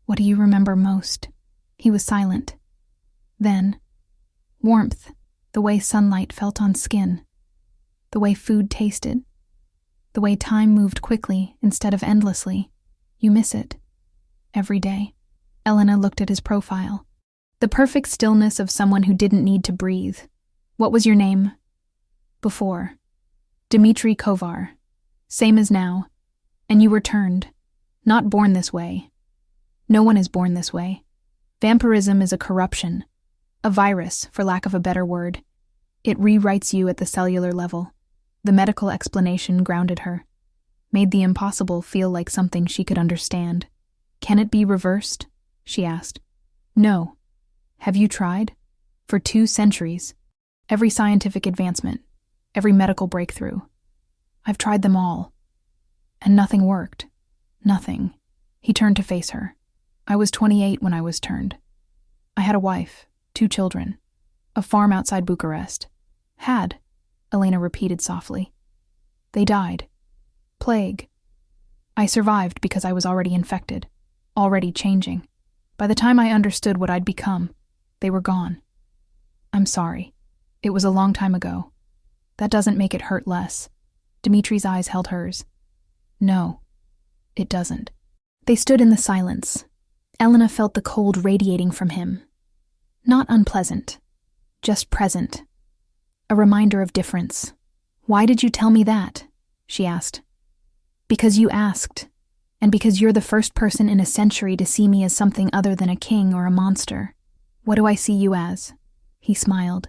Speaker 1: What do you remember most? He was silent. Then, warmth, the way sunlight felt on skin, the way food tasted, the way time moved quickly instead of endlessly. You miss it. Every day. Elena looked at his profile. The perfect stillness of someone who didn't need to breathe. What was your name? Before. Dmitry Kovar. Same as now. And you were turned. Not born this way. No one is born this way. Vampirism is a corruption. A virus, for lack of a better word. It rewrites you at the cellular level. The medical explanation grounded her. Made the impossible feel like something she could understand. Can it be reversed? She asked. No. Have you tried? For 2 centuries. Every scientific advancement. Every medical breakthrough. I've tried them all. And nothing worked. Nothing. He turned to face her. I was 28 when I was turned. I had a wife, 2 children. A farm outside Bucharest. Had, Elena repeated softly. They died. Plague. I survived because I was already infected. Already changing. By the time I understood what I'd become, they were gone. I'm sorry. It was a long time ago. That doesn't make it hurt less. Dimitri's eyes held hers. No, it doesn't. They stood in the silence. Elena felt the cold radiating from him. Not unpleasant, just present. A reminder of difference. Why did you tell me that? She asked. Because you asked, and because you're the first person in a century to see me as something other than a king or a monster. What do I see you as? He smiled,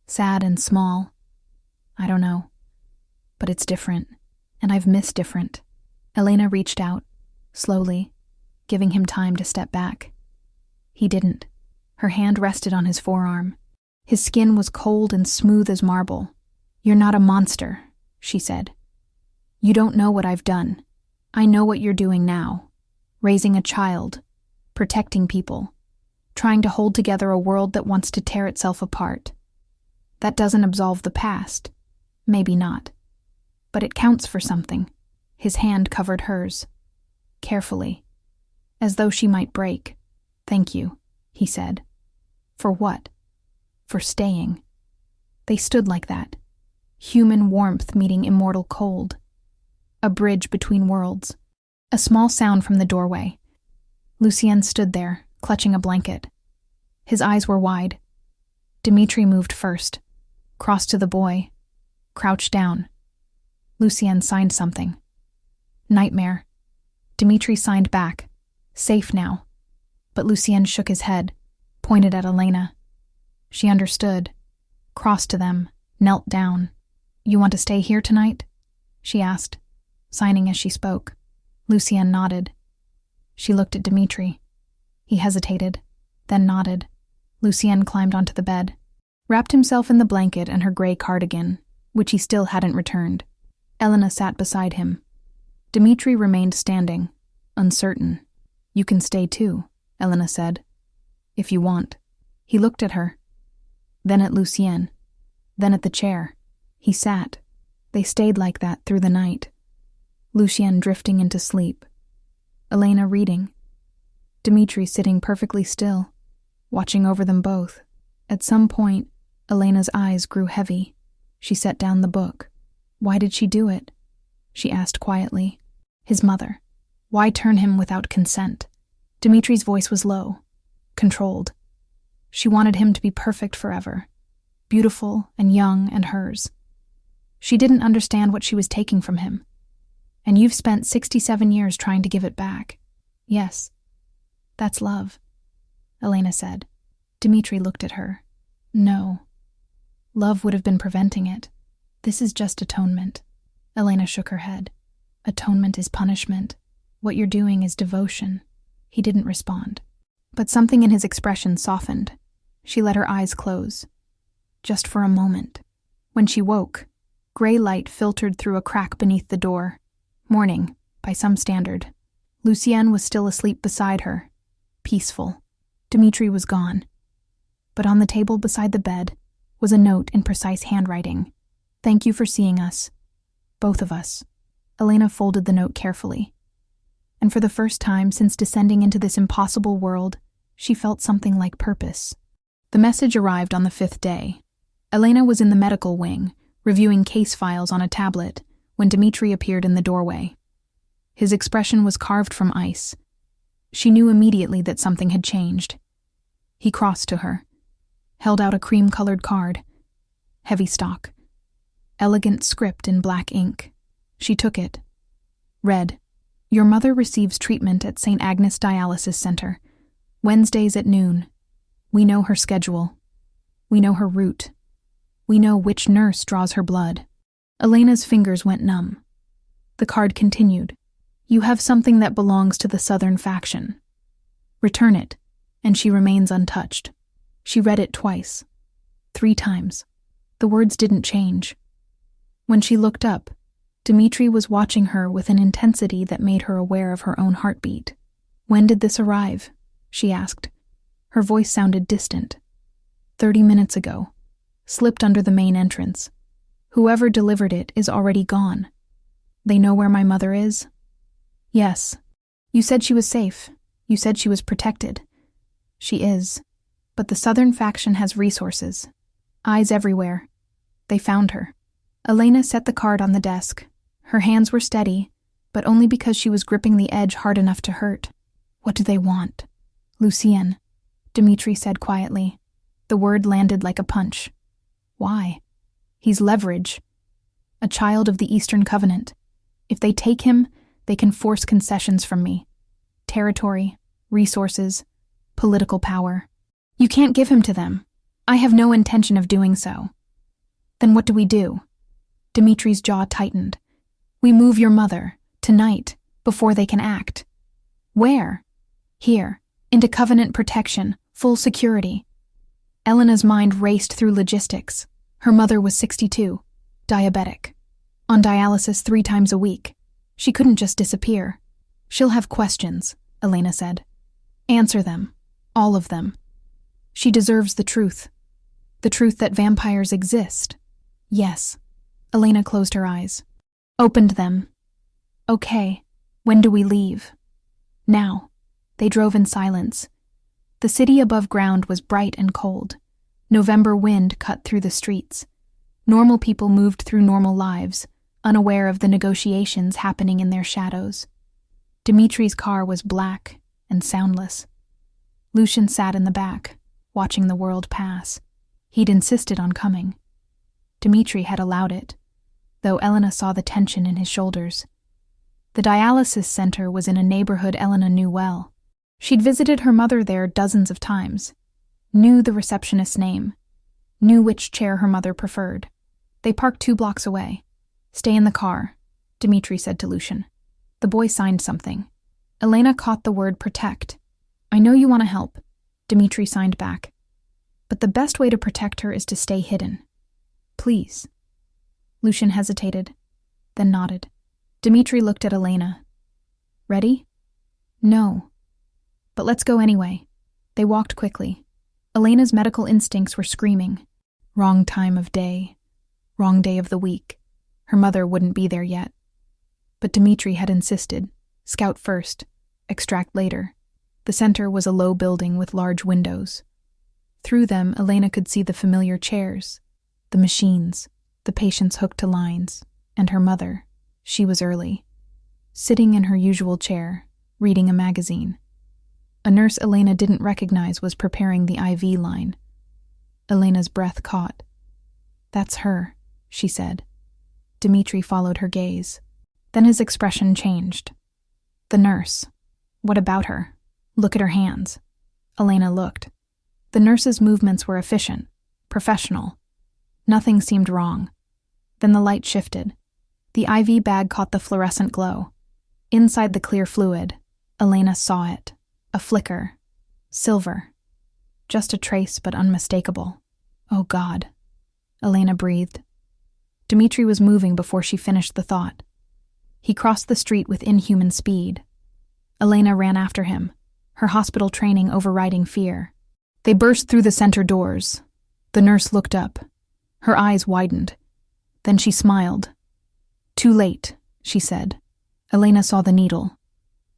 Speaker 1: sad and small. I don't know. But it's different, and I've missed different. Elena reached out, slowly, giving him time to step back. He didn't. Her hand rested on his forearm. His skin was cold and smooth as marble. You're not a monster, she said. You don't know what I've done. I know what you're doing now. Raising a child, protecting people, trying to hold together a world that wants to tear itself apart. That doesn't absolve the past. Maybe not. But it counts for something. His hand covered hers. Carefully. As though she might break. Thank you, he said. For what? For staying. They stood like that. Human warmth meeting immortal cold. A bridge between worlds. A small sound from the doorway. Lucien stood there, clutching a blanket. His eyes were wide. Dmitri moved first. Crossed to the boy. Crouched down. Lucien signed something. Nightmare. Dmitri signed back. Safe now. But Lucien shook his head, pointed at Elena. She understood. Crossed to them, knelt down. You want to stay here tonight? She asked, signing as she spoke. Lucien nodded. She looked at Dmitri. He hesitated, then nodded. Lucien climbed onto the bed, wrapped himself in the blanket and her gray cardigan, which he still hadn't returned. Elena sat beside him. Dmitri remained standing, uncertain. You can stay too, Elena said. If you want. He looked at her, then at Lucien, then at the chair. He sat. They stayed like that through the night. Lucien drifting into sleep. Elena reading. Dmitri sitting perfectly still, watching over them both. At some point, Elena's eyes grew heavy. She set down the book. Why did she do it? She asked quietly. His mother. Why turn him without consent? Dmitri's voice was low, controlled. She wanted him to be perfect forever, beautiful and young and hers. She didn't understand what she was taking from him. And you've spent 67 years trying to give it back. Yes, that's love, Elena said. Dmitri looked at her. No. Love would have been preventing it. This is just atonement. Elena shook her head. Atonement is punishment. What you're doing is devotion. He didn't respond. But something in his expression softened. She let her eyes close. Just for a moment. When she woke, Gray light filtered through a crack beneath the door. Morning, by some standard. Lucienne was still asleep beside her. Peaceful. Dimitri was gone. But on the table beside the bed was a note in precise handwriting. Thank you for seeing us. Both of us. Elena folded the note carefully. And for the first time since descending into this impossible world, she felt something like purpose. The message arrived on the 5th day. Elena was in the medical wing, reviewing case files on a tablet, when Dimitri appeared in the doorway. His expression was carved from ice. She knew immediately that something had changed. He crossed to her, held out a cream-colored card. Heavy stock. Elegant script in black ink. She took it. Read, Your mother receives treatment at St. Agnes Dialysis Center. Wednesdays at noon. We know her schedule. We know her route. We know which nurse draws her blood. Elena's fingers went numb. The card continued. You have something that belongs to the Southern faction. Return it, and she remains untouched. She read it twice. 3 times. The words didn't change. When she looked up, Dimitri was watching her with an intensity that made her aware of her own heartbeat. When did this arrive? She asked. Her voice sounded distant. 30 minutes ago. Slipped under the main entrance. Whoever delivered it is already gone. They know where my mother is? Yes. You said she was safe. You said she was protected. She is. But the Southern faction has resources. Eyes everywhere. They found her. Elena set the card on the desk. Her hands were steady, but only because she was gripping the edge hard enough to hurt. What do they want? Lucienne, Dimitri said quietly. The word landed like a punch. Why? He's leverage. A child of the Eastern Covenant. If they take him, they can force concessions from me. Territory, resources, political power. You can't give him to them. I have no intention of doing so. Then what do we do? Dimitri's jaw tightened. We move your mother, tonight, before they can act. Where? Here, into Covenant protection, full security. Elena's mind raced through logistics. Her mother was 62, diabetic. On dialysis 3 times a week. She couldn't just disappear. She'll have questions, Elena said. Answer them. All of them. She deserves the truth. The truth that vampires exist. Yes. Elena closed her eyes. Opened them. Okay. When do we leave? Now. They drove in silence. The city above ground was bright and cold. November wind cut through the streets. Normal people moved through normal lives, unaware of the negotiations happening in their shadows. Dimitri's car was black and soundless. Lucian sat in the back, watching the world pass. He'd insisted on coming. Dimitri had allowed it, though Elena saw the tension in his shoulders. The dialysis center was in a neighborhood Elena knew well. She'd visited her mother there dozens of times, knew the receptionist's name, knew which chair her mother preferred. They parked 2 blocks away. Stay in the car, Dimitri said to Lucian. The boy signed something. Elena caught the word protect. I know you want to help, Dimitri signed back. But the best way to protect her is to stay hidden. Please. Lucian hesitated, then nodded. Dimitri looked at Elena. Ready? No. But let's go anyway. They walked quickly. Elena's medical instincts were screaming. Wrong time of day. Wrong day of the week. Her mother wouldn't be there yet. But Dimitri had insisted. Scout first. Extract later. The center was a low building with large windows. Through them, Elena could see the familiar chairs, the machines, the patients hooked to lines, and her mother. She was early. Sitting in her usual chair, reading a magazine. A nurse Elena didn't recognize was preparing the IV line. Elena's breath caught. That's her, she said. Dimitri followed her gaze. Then his expression changed. The nurse. What about her? Look at her hands. Elena looked. The nurse's movements were efficient, professional. Nothing seemed wrong. Then the light shifted. The IV bag caught the fluorescent glow. Inside the clear fluid, Elena saw it. A flicker. Silver. Just a trace, but unmistakable. Oh God. Elena breathed. Dmitri was moving before she finished the thought. He crossed the street with inhuman speed. Elena ran after him, her hospital training overriding fear. They burst through the center doors. The nurse looked up. Her eyes widened. Then she smiled. "Too late," she said. Elena saw the needle,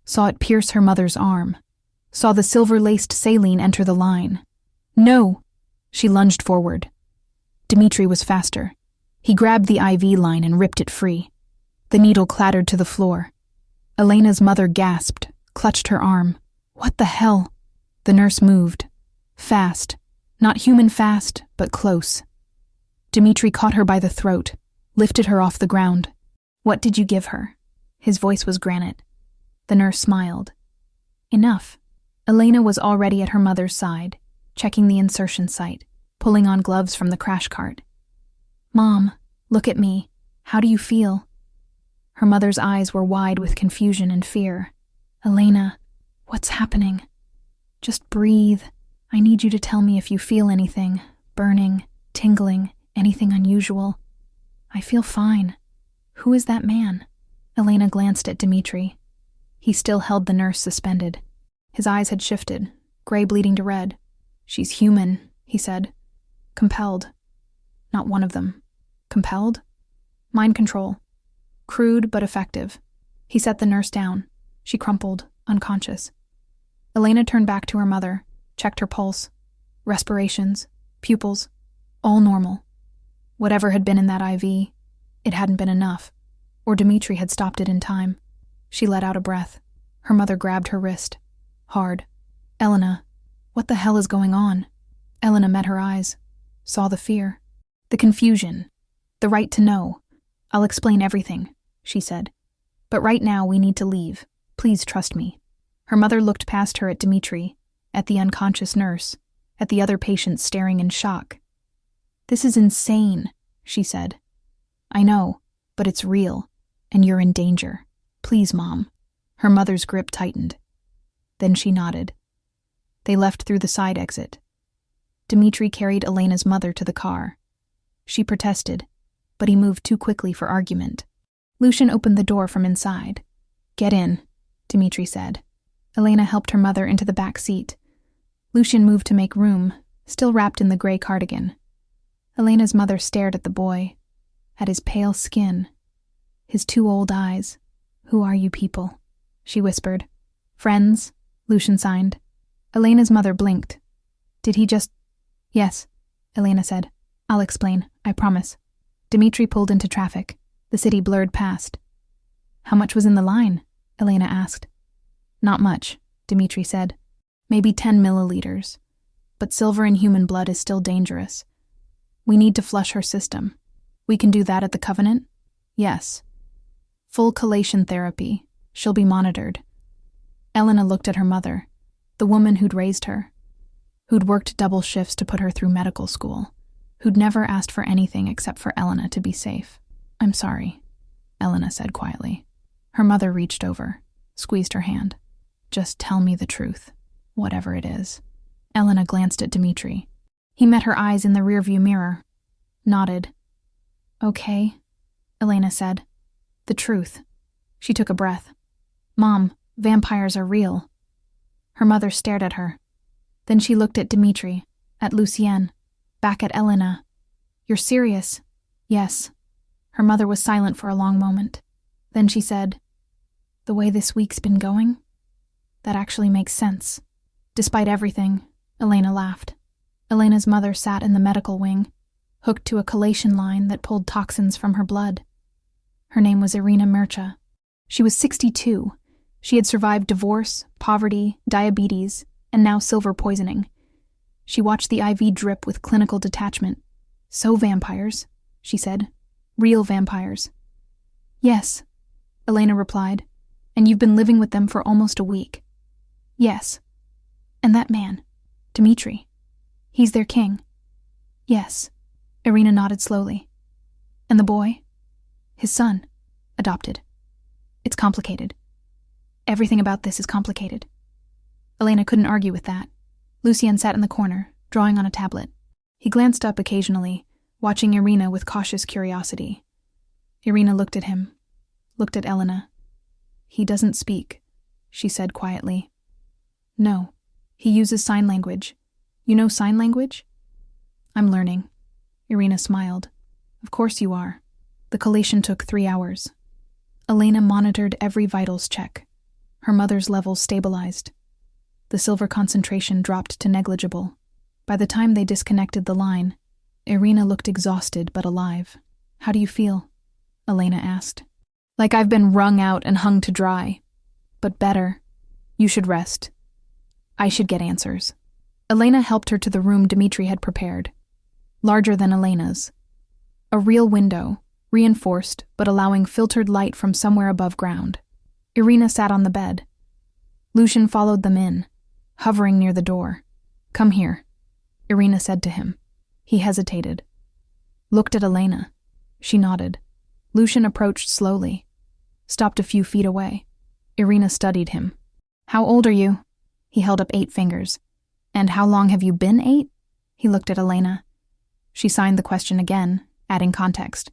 Speaker 1: saw it pierce her mother's arm, saw the silver-laced saline enter the line. "No!" She lunged forward. Dmitri was faster. He grabbed the IV line and ripped it free. The needle clattered to the floor. Elena's mother gasped, clutched her arm. "What the hell?" The nurse moved. Fast. Not human fast, but close. Dmitri caught her by the throat, lifted her off the ground. "What did you give her?" His voice was granite. The nurse smiled. "Enough." Elena was already at her mother's side, checking the insertion site, pulling on gloves from the crash cart. "Mom, look at me. How do you feel?" Her mother's eyes were wide with confusion and fear. "Elena, what's happening? Just breathe. I need you to tell me if you feel anything, burning, tingling, anything unusual." "I feel fine. Who is that man?" Elena glanced at Dmitri. He still held the nurse suspended. His eyes had shifted, gray bleeding to red. "She's human," he said. "Compelled." Not one of them. Compelled? Mind control. Crude but effective. He set the nurse down. She crumpled, unconscious. Elena turned back to her mother, checked her pulse, respirations, pupils, all normal. Whatever had been in that IV, it hadn't been enough, or Dmitri had stopped it in time. She let out a breath. Her mother grabbed her wrist. Hard. "Elena, what the hell is going on?" Elena met her eyes, saw the fear, the confusion, the right to know. "I'll explain everything," she said. "But right now we need to leave. Please trust me." Her mother looked past her at Dmitri, at the unconscious nurse, at the other patients staring in shock. "This is insane," she said. "I know, but it's real, and you're in danger. Please, Mom." Her mother's grip tightened. Then she nodded. They left through the side exit. Dmitri carried Elena's mother to the car. She protested, but he moved too quickly for argument. Lucian opened the door from inside. "Get in," Dmitri said. Elena helped her mother into the back seat. Lucian moved to make room, still wrapped in the gray cardigan. Elena's mother stared at the boy, at his pale skin, his two old eyes. "Who are you people?" she whispered. "Friends," Lucian signed. Elena's mother blinked. "Did he just—" "Yes," Elena said. "I'll explain, I promise." Dmitri pulled into traffic. The city blurred past. "How much was in the line?" Elena asked. "Not much," Dmitri said. "Maybe 10 milliliters. But silver in human blood is still dangerous. We need to flush her system. We can do that at the Covenant?" "Yes. Full chelation therapy. She'll be monitored." Elena looked at her mother, the woman who'd raised her, who'd worked double shifts to put her through medical school, who'd never asked for anything except for Elena to be safe. "I'm sorry," Elena said quietly. Her mother reached over, squeezed her hand. "Just tell me the truth, whatever it is." Elena glanced at Dmitri. He met her eyes in the rearview mirror, nodded. "Okay," Elena said. "The truth." She took a breath. "Mom, vampires are real." Her mother stared at her. Then she looked at Dmitri, at Lucienne, back at Elena. "You're serious?" "Yes." Her mother was silent for a long moment. Then she said, "The way this week's been going? That actually makes sense." Despite everything, Elena laughed. Elena's mother sat in the medical wing, hooked to a chelation line that pulled toxins from her blood. Her name was Irina Mircha. She was 62. She had survived divorce, poverty, diabetes, and now silver poisoning. She watched the IV drip with clinical detachment. "So vampires," she said. "Real vampires." "Yes," Elena replied. "And you've been living with them for almost a week." "Yes." "And that man, Dmitri, he's their king?" "Yes." Irina nodded slowly. "And the boy?" "His son. Adopted." "It's complicated. Everything about this is complicated." Elena couldn't argue with that. Lucienne sat in the corner, drawing on a tablet. He glanced up occasionally, watching Irina with cautious curiosity. Irina looked at him, looked at Elena. He doesn't speak, she said quietly. No, he uses sign language. You know sign language? I'm learning. Irina smiled. Of course you are. The collation took 3 hours. Elena monitored every vitals check. Her mother's levels stabilized. The silver concentration dropped to negligible. By the time they disconnected the line, Irina looked exhausted but alive. How do you feel? Elena asked. Like I've been wrung out and hung to dry. But better. You should rest. I should get answers. Elena helped her to the room Dmitri had prepared. Larger than Elena's. A real window, reinforced but allowing filtered light from somewhere above ground. Irina sat on the bed. Lucian followed them in, hovering near the door. Come here, Irina said to him. He hesitated. Looked at Elena. She nodded. Lucian approached slowly. Stopped a few feet away. Irina studied him. How old are you? He held up 8 fingers. And how long have you been 8? He looked at Elena. She signed the question again, adding context.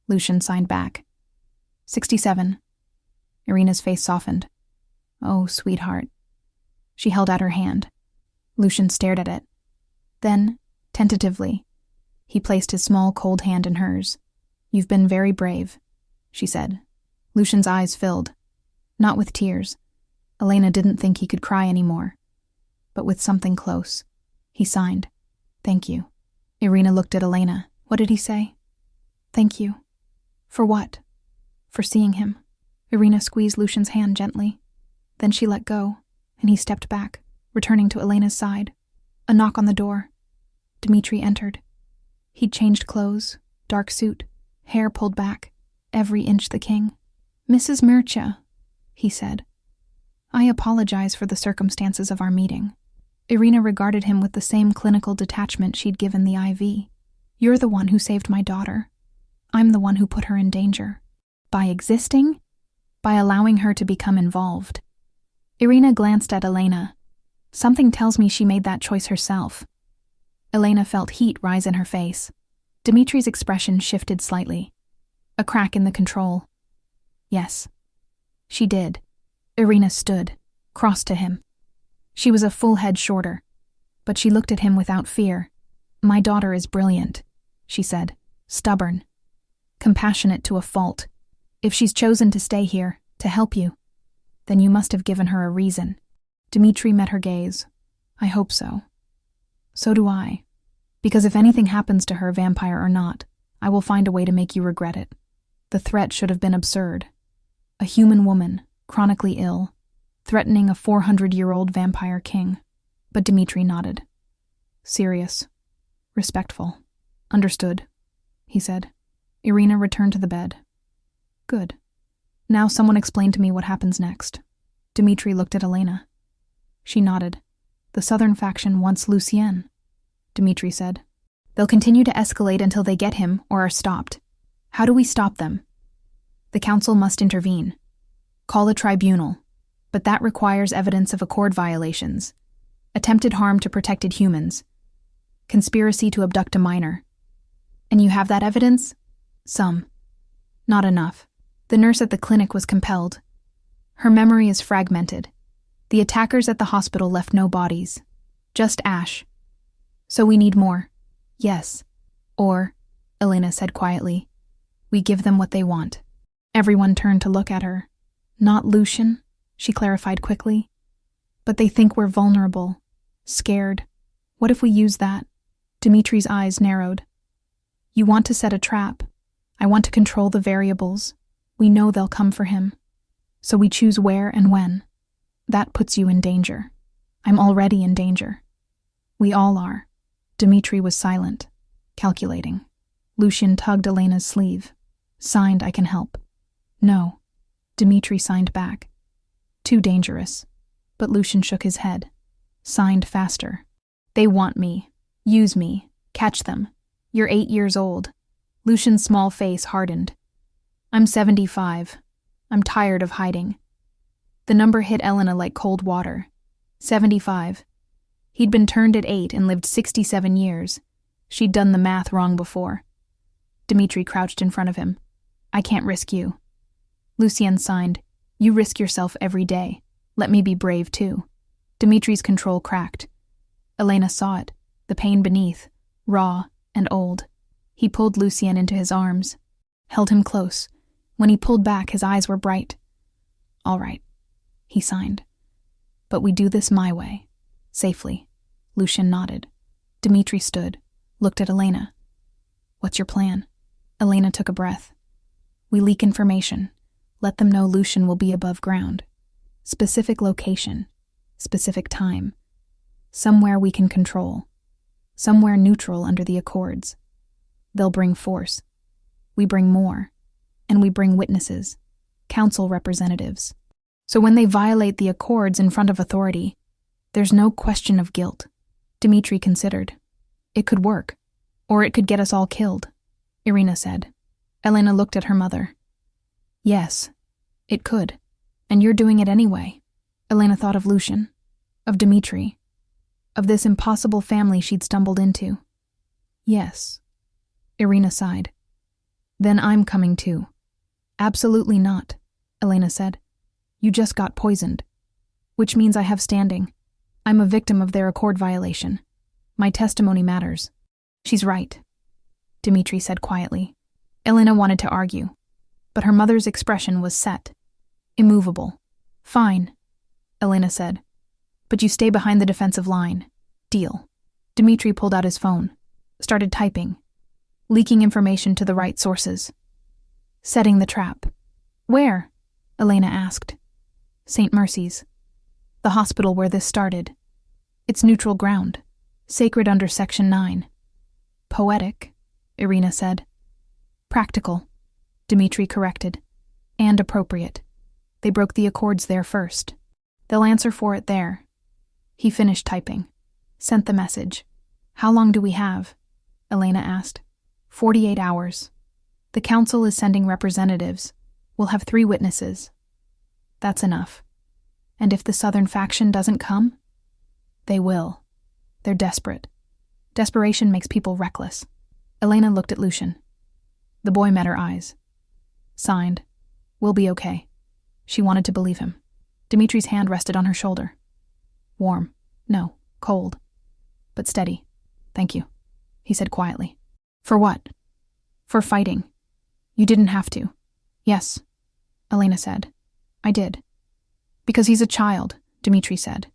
Speaker 1: Lucian signed back. 67. Irina's face softened. Oh, sweetheart. She held out her hand. Lucian stared at it. Then, tentatively, he placed his small, cold hand in hers. You've been very brave, she said. Lucian's eyes filled. Not with tears. Elena didn't think he could cry anymore. But with something close. He signed. Thank you. Irina looked at Elena. What did he say? Thank you. For what? For seeing him. Irina squeezed Lucian's hand gently. Then she let go, and he stepped back, returning to Elena's side. A knock on the door. Dmitri entered. He'd changed clothes, dark suit, hair pulled back, every inch the king. Mrs. Mircea, he said. I apologize for the circumstances of our meeting. Irina regarded him with the same clinical detachment she'd given the IV. You're the one who saved my daughter. I'm the one who put her in danger. By existing? By allowing her to become involved. Irina glanced at Elena. Something tells me she made that choice herself. Elena felt heat rise in her face. Dmitri's expression shifted slightly. A crack in the control. Yes. She did. Irina stood, crossed to him. She was a full head shorter, but she looked at him without fear. My daughter is brilliant, she said, stubborn, compassionate to a fault. If she's chosen to stay here, to help you, then you must have given her a reason. Dmitri met her gaze. I hope so. So do I. Because if anything happens to her, vampire or not, I will find a way to make you regret it. The threat should have been absurd. A human woman, chronically ill, threatening a 400-year-old vampire king. But Dmitri nodded. Serious. Respectful. Understood, he said. Irina returned to the bed. Good. Now someone explain to me what happens next. Dmitri looked at Elena. She nodded. The southern faction wants Lucien, Dmitri said. They'll continue to escalate until they get him or are stopped. How do we stop them? The council must intervene. Call a tribunal, but that requires evidence of accord violations, attempted harm to protected humans, conspiracy to abduct a minor. And you have that evidence? Some. Not enough. The nurse at the clinic was compelled. Her memory is fragmented. The attackers at the hospital left no bodies, just ash. So we need more. Yes. Or, Elena said quietly, we give them what they want. Everyone turned to look at her. Not Lucian, she clarified quickly. But they think we're vulnerable, scared. What if we use that? Dmitri's eyes narrowed. You want to set a trap. I want to control the variables. We know they'll come for him. So we choose where and when. That puts you in danger. I'm already in danger. We all are. Dmitri was silent, calculating. Lucian tugged Elena's sleeve. Signed, I can help. No. Dmitri signed back. Too dangerous. But Lucian shook his head. Signed faster. They want me. Use me. Catch them. You're 8 years old. Lucian's small face hardened. I'm 75. I'm tired of hiding. The number hit Elena like cold water. 75. He'd been turned at 8 and lived 67 years. She'd done the math wrong before. Dmitri crouched in front of him. I can't risk you. Lucien signed. You risk yourself every day. Let me be brave too. Dimitri's control cracked. Elena saw it, the pain beneath, raw and old. He pulled Lucien into his arms, held him close. When he pulled back, his eyes were bright. All right, he signed. But we do this my way. Safely. Lucien nodded. Dimitri stood, looked at Elena. What's your plan? Elena took a breath. We leak information. Let them know Lucien will be above ground. Specific location. Specific time. Somewhere we can control. Somewhere neutral under the Accords. They'll bring force. We bring more. And we bring witnesses. Council representatives. So when they violate the Accords in front of authority, there's no question of guilt. Dimitri considered. It could work. Or it could get us all killed, Irina said. Elena looked at her mother. Yes, it could. And you're doing it anyway. Elena thought of Lucien, of Dimitri, of this impossible family she'd stumbled into. Yes, Irina sighed. Then I'm coming too. Absolutely not, Elena said. You just got poisoned. Which means I have standing. I'm a victim of their Accord violation. My testimony matters. She's right, Dimitri said quietly. Elena wanted to argue, but her mother's expression was set, immovable. Fine, Elena said. But you stay behind the defensive line. Deal. Dimitri pulled out his phone, started typing, leaking information to the right sources. Setting the trap. Where? Elena asked. St. Mercy's. The hospital where this started. It's neutral ground. Sacred under Section 9. Poetic, Irina said. Practical, Dimitri corrected. And appropriate. They broke the Accords there first. They'll answer for it there. He finished typing. Sent the message. How long do we have? Elena asked. 48 hours. The council is sending representatives. We'll have 3 witnesses. That's enough. And if the southern faction doesn't come? They will. They're desperate. Desperation makes people reckless. Elena looked at Lucien. The boy met her eyes. Signed. We'll be okay. She wanted to believe him. Dimitri's hand rested on her shoulder. Warm. No, cold. But steady. Thank you, he said quietly. For what? For fighting. You didn't have to. Yes, Elena said. I did. Because he's a child, Dimitri said.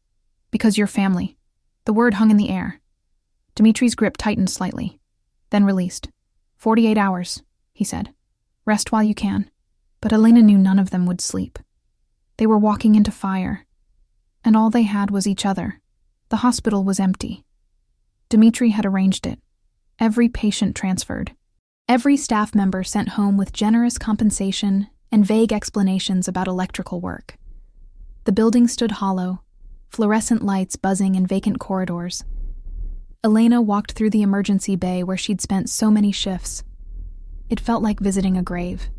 Speaker 1: Because you're family. The word hung in the air. Dimitri's grip tightened slightly, then released. 48 hours, he said. Rest while you can. But Elena knew none of them would sleep. They were walking into fire. And all they had was each other. The hospital was empty. Dimitri had arranged it. Every patient transferred. Every staff member sent home with generous compensation and vague explanations about electrical work. The building stood hollow, fluorescent lights buzzing in vacant corridors. Elena walked through the emergency bay where she'd spent so many shifts. It felt like visiting a grave.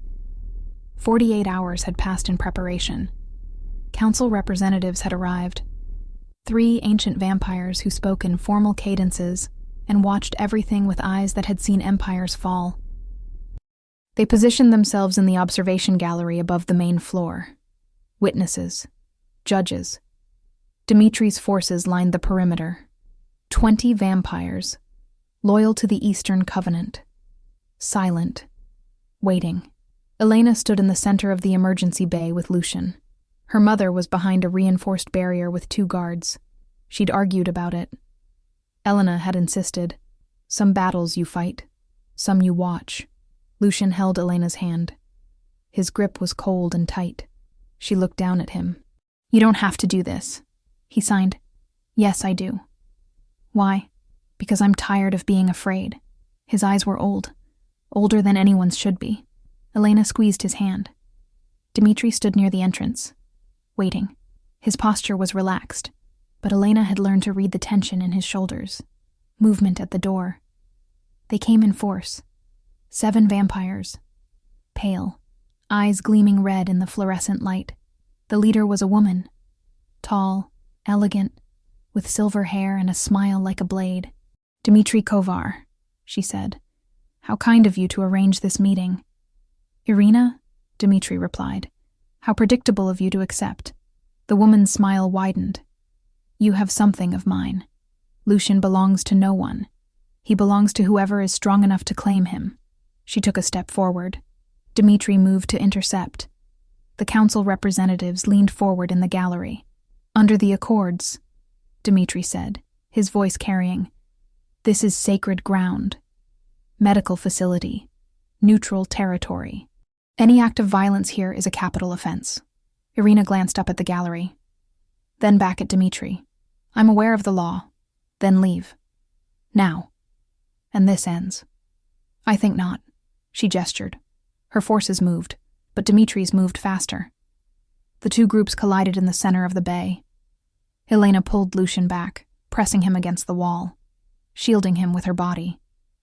Speaker 1: 48 hours had passed in preparation. Council representatives had arrived. 3 ancient vampires who spoke in formal cadences and watched everything with eyes that had seen empires fall. They positioned themselves in the observation gallery above the main floor. Witnesses. Judges. Dimitri's forces lined the perimeter. 20 vampires, loyal to the Eastern Covenant. Silent. Waiting. Elena stood in the center of the emergency bay with Lucien. Her mother was behind a reinforced barrier with 2 guards. She'd argued about it. Elena had insisted. Some battles you fight, some you watch. Lucien held Elena's hand. His grip was cold and tight. She looked down at him. You don't have to do this, he signed. Yes, I do. Why? Because I'm tired of being afraid. His eyes were old, older than anyone's should be. Elena squeezed his hand. Dimitri stood near the entrance, waiting. His posture was relaxed, but Elena had learned to read the tension in his shoulders. Movement at the door. They came in force. 7 vampires. Pale, eyes gleaming red in the fluorescent light. The leader was a woman. Tall, elegant, with silver hair and a smile like a blade. Dimitri Kovar, she said. How kind of you to arrange this meeting. Irina? Dmitri replied. How predictable of you to accept. The woman's smile widened. You have something of mine. Lucian belongs to no one. He belongs to whoever is strong enough to claim him. She took a step forward. Dmitri moved to intercept. The council representatives leaned forward in the gallery. Under the accords, Dmitri said, his voice carrying. This is sacred ground. Medical facility. Neutral territory. Any act of violence here is a capital offense. Irina glanced up at the gallery. Then back at Dmitri. I'm aware of the law. Then leave. Now. And this ends. I think not. She gestured. Her forces moved, but Dmitri's moved faster. The two groups collided in the center of the bay. Elena pulled Lucian back, pressing him against the wall, shielding him with her body.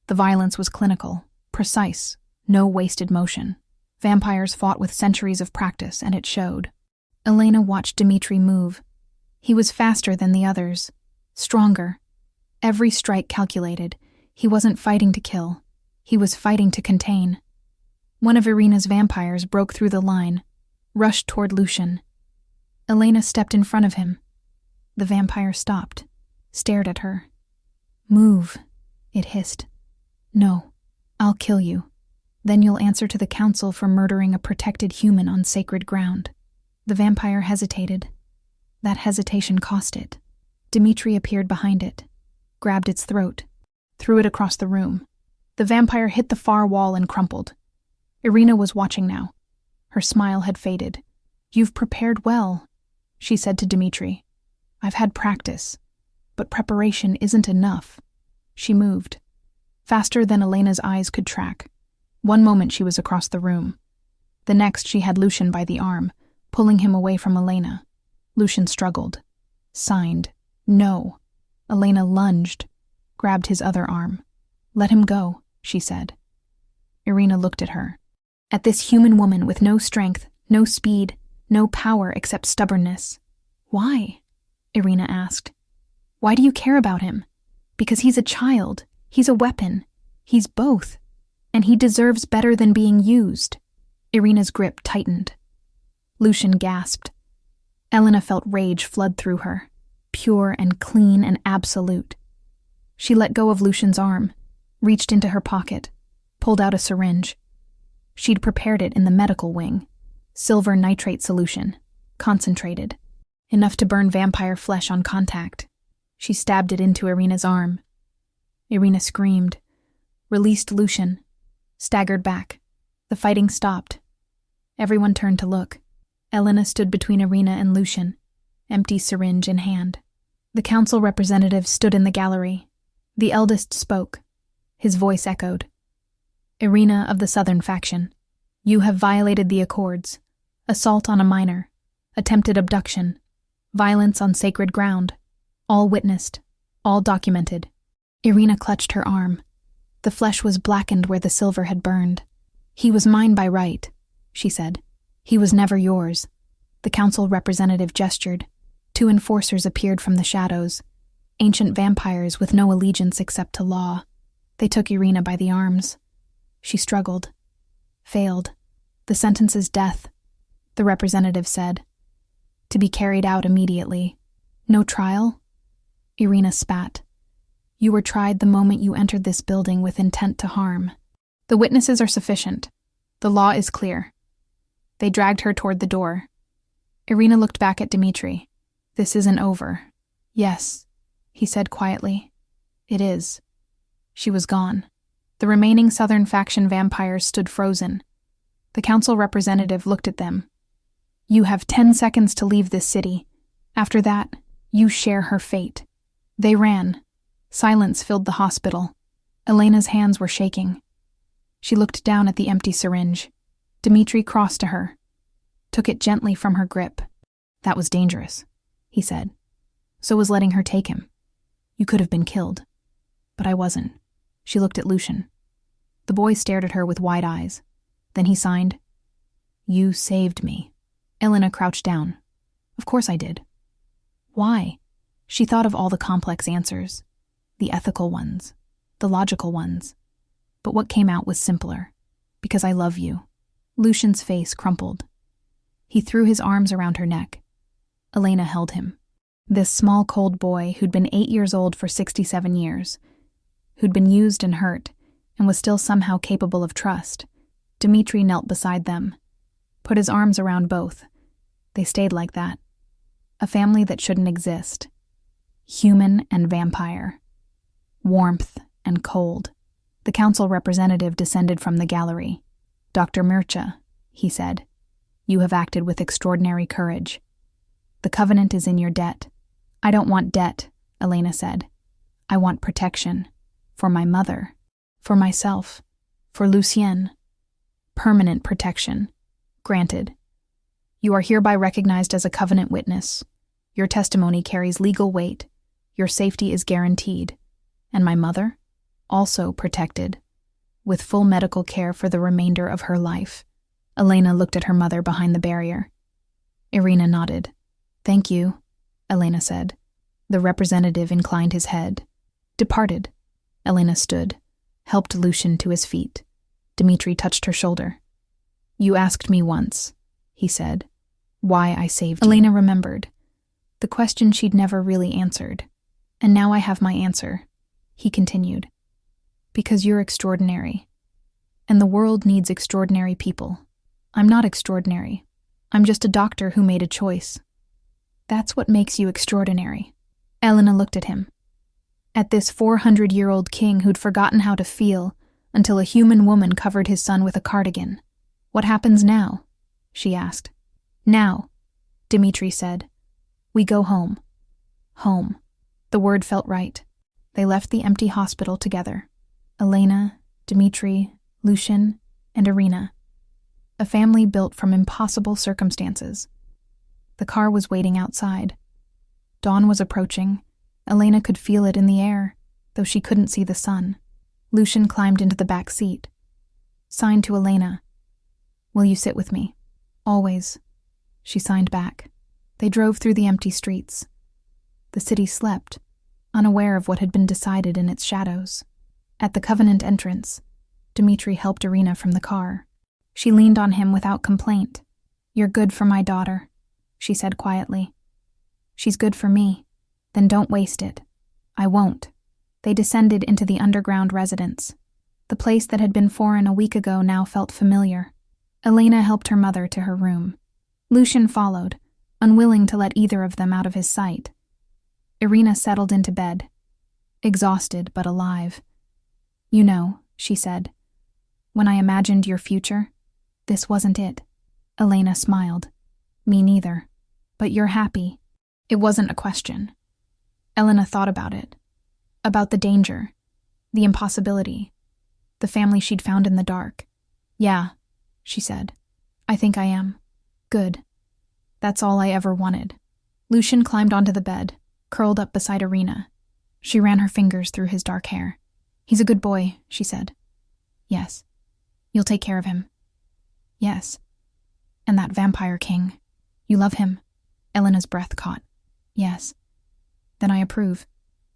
Speaker 1: The violence was clinical, precise, no wasted motion. Vampires fought with centuries of practice, and it showed. Elena watched Dmitri move. He was faster than the others, stronger. Every strike calculated. He wasn't fighting to kill. He was fighting to contain. One of Irina's vampires broke through the line, rushed toward Lucian. Elena stepped in front of him. The vampire stopped, stared at her. Move, it hissed. No, I'll kill you. Then you'll answer to the council for murdering a protected human on sacred ground. The vampire hesitated. That hesitation cost it. Dmitri appeared behind it, grabbed its throat, threw it across the room. The vampire hit the far wall and crumpled. Irina was watching now. Her smile had faded. You've prepared well, she said to Dmitri. I've had practice, but preparation isn't enough. She moved, faster than Elena's eyes could track. One moment she was across the room. The next she had Lucian by the arm, pulling him away from Elena. Lucian struggled. Signed. No. Elena lunged, grabbed his other arm. Let him go, she said. Irina looked at her. At this human woman with no strength, no speed, no power except stubbornness. Why? Irina asked. Why do you care about him? Because he's a child. He's a weapon. He's both. And he deserves better than being used. Irina's grip tightened. Lucian gasped. Elena felt rage flood through her, pure and clean and absolute. She let go of Lucian's arm, reached into her pocket, pulled out a syringe. She'd prepared it in the medical wing. Silver nitrate solution, concentrated, enough to burn vampire flesh on contact. She stabbed it into Irina's arm. Irina screamed, released Lucian, staggered back. The fighting stopped. Everyone turned to look. Elena stood between Irina and Lucian, empty syringe in hand. The council representatives stood in the gallery. The eldest spoke. His voice echoed. Irina of the Southern faction, you have violated the accords. Assault on a minor, attempted abduction, violence on sacred ground, all witnessed, all documented. Irina clutched her arm. The flesh was blackened where the silver had burned. He was mine by right, she said. He was never yours. The council representative gestured. Two enforcers appeared from the shadows, ancient vampires with no allegiance except to law. They took Irina by the arms. She struggled. Failed. The sentence is death, the representative said. To be carried out immediately. No trial? Irina spat. You were tried the moment you entered this building with intent to harm. The witnesses are sufficient. The law is clear. They dragged her toward the door. Irina looked back at Dmitri. This isn't over. Yes, he said quietly. It is. She was gone. The remaining Southern faction vampires stood frozen. The council representative looked at them. You have 10 seconds to leave this city. After that, you share her fate. They ran. Silence filled the hospital. Elena's hands were shaking. She looked down at the empty syringe. Dmitri crossed to her, took it gently from her grip. That was dangerous, he said. So was letting her take him. You could have been killed. But I wasn't. She looked at Lucian. The boy stared at her with wide eyes. Then he signed, You saved me. Elena crouched down. Of course I did. Why? She thought of all the complex answers, the ethical ones, the logical ones. But what came out was simpler. Because I love you. Lucian's face crumpled. He threw his arms around her neck. Elena held him. This small, cold boy who'd been 8 years old for 67 years, who'd been used and hurt, and was still somehow capable of trust. Dmitri knelt beside them, put his arms around both. They stayed like that. A family that shouldn't exist. Human and vampire. Warmth and cold. The council representative descended from the gallery. "Dr. Mircha," he said, "you have acted with extraordinary courage. The covenant is in your debt." "I don't want debt," Elena said. "I want protection. For my mother. For myself. For Lucien. Permanent protection. Granted. You are hereby recognized as a covenant witness. Your testimony carries legal weight. Your safety is guaranteed. And my mother? Also protected. With full medical care for the remainder of her life." Elena looked at her mother behind the barrier. Irina nodded. "Thank you," Elena said. The representative inclined his head. Departed. Elena stood, helped Lucian to his feet. Dmitri touched her shoulder. "You asked me once," he said, "why I saved you." Elena remembered. The question she'd never really answered. "And now I have my answer," he continued. "Because you're extraordinary. And the world needs extraordinary people. I'm not extraordinary. I'm just a doctor who made a choice. That's what makes you extraordinary." Elena looked at him. At this 400-year-old king who'd forgotten how to feel until a human woman covered his son with a cardigan. "What happens now?" she asked. "Now," Dmitri said. "We go home." Home. The word felt right. They left the empty hospital together. Elena, Dmitri, Lucian, and Irina. A family built from impossible circumstances. The car was waiting outside. Dawn was approaching. Elena could feel it in the air, though she couldn't see the sun. Lucian climbed into the back seat. Signed to Elena. "Will you sit with me?" "Always," she signed back. They drove through the empty streets. The city slept, unaware of what had been decided in its shadows. At the Covenant entrance, Dmitri helped Irina from the car. She leaned on him without complaint. "You're good for my daughter," she said quietly. "She's good for me. Then don't waste it." "I won't." They descended into the underground residence. The place that had been foreign a week ago now felt familiar. Elena helped her mother to her room. Lucian followed, unwilling to let either of them out of his sight. Irina settled into bed, exhausted but alive. "You know," she said, "when I imagined your future, this wasn't it." Elena smiled. "Me neither. But you're happy." It wasn't a question. Elena thought about it. About the danger, the impossibility, the family she'd found in the dark. "Yeah," she said. "I think I am. Good. That's all I ever wanted." Lucian climbed onto the bed, curled up beside Irina. She ran her fingers through his dark hair. "He's a good boy," she said. "Yes." "You'll take care of him?" "Yes." "And that vampire king, you love him?" Elena's breath caught. "Yes." "Then I approve."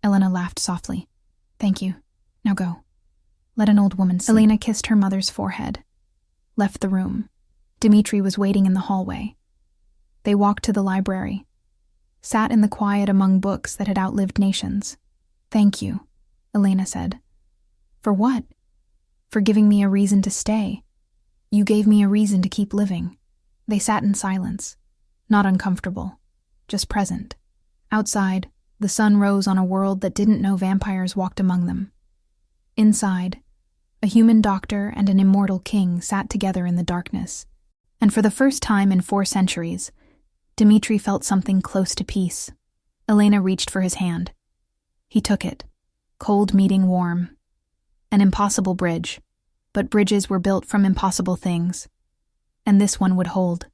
Speaker 1: Elena laughed softly. "Thank you. Now go. Let an old woman sleep." Elena kissed her mother's forehead, left the room. Dmitri was waiting in the hallway. They walked to the library, sat in the quiet among books that had outlived nations. "Thank you," Elena said. "For what?" "For giving me a reason to stay. You gave me a reason to keep living." They sat in silence, not uncomfortable, just present. Outside, the sun rose on a world that didn't know vampires walked among them. Inside, a human doctor and an immortal king sat together in the darkness. And for the first time in 4 centuries, Dmitri felt something close to peace. Elena reached for his hand. He took it, cold meeting warm. An impossible bridge, but bridges were built from impossible things. And this one would hold.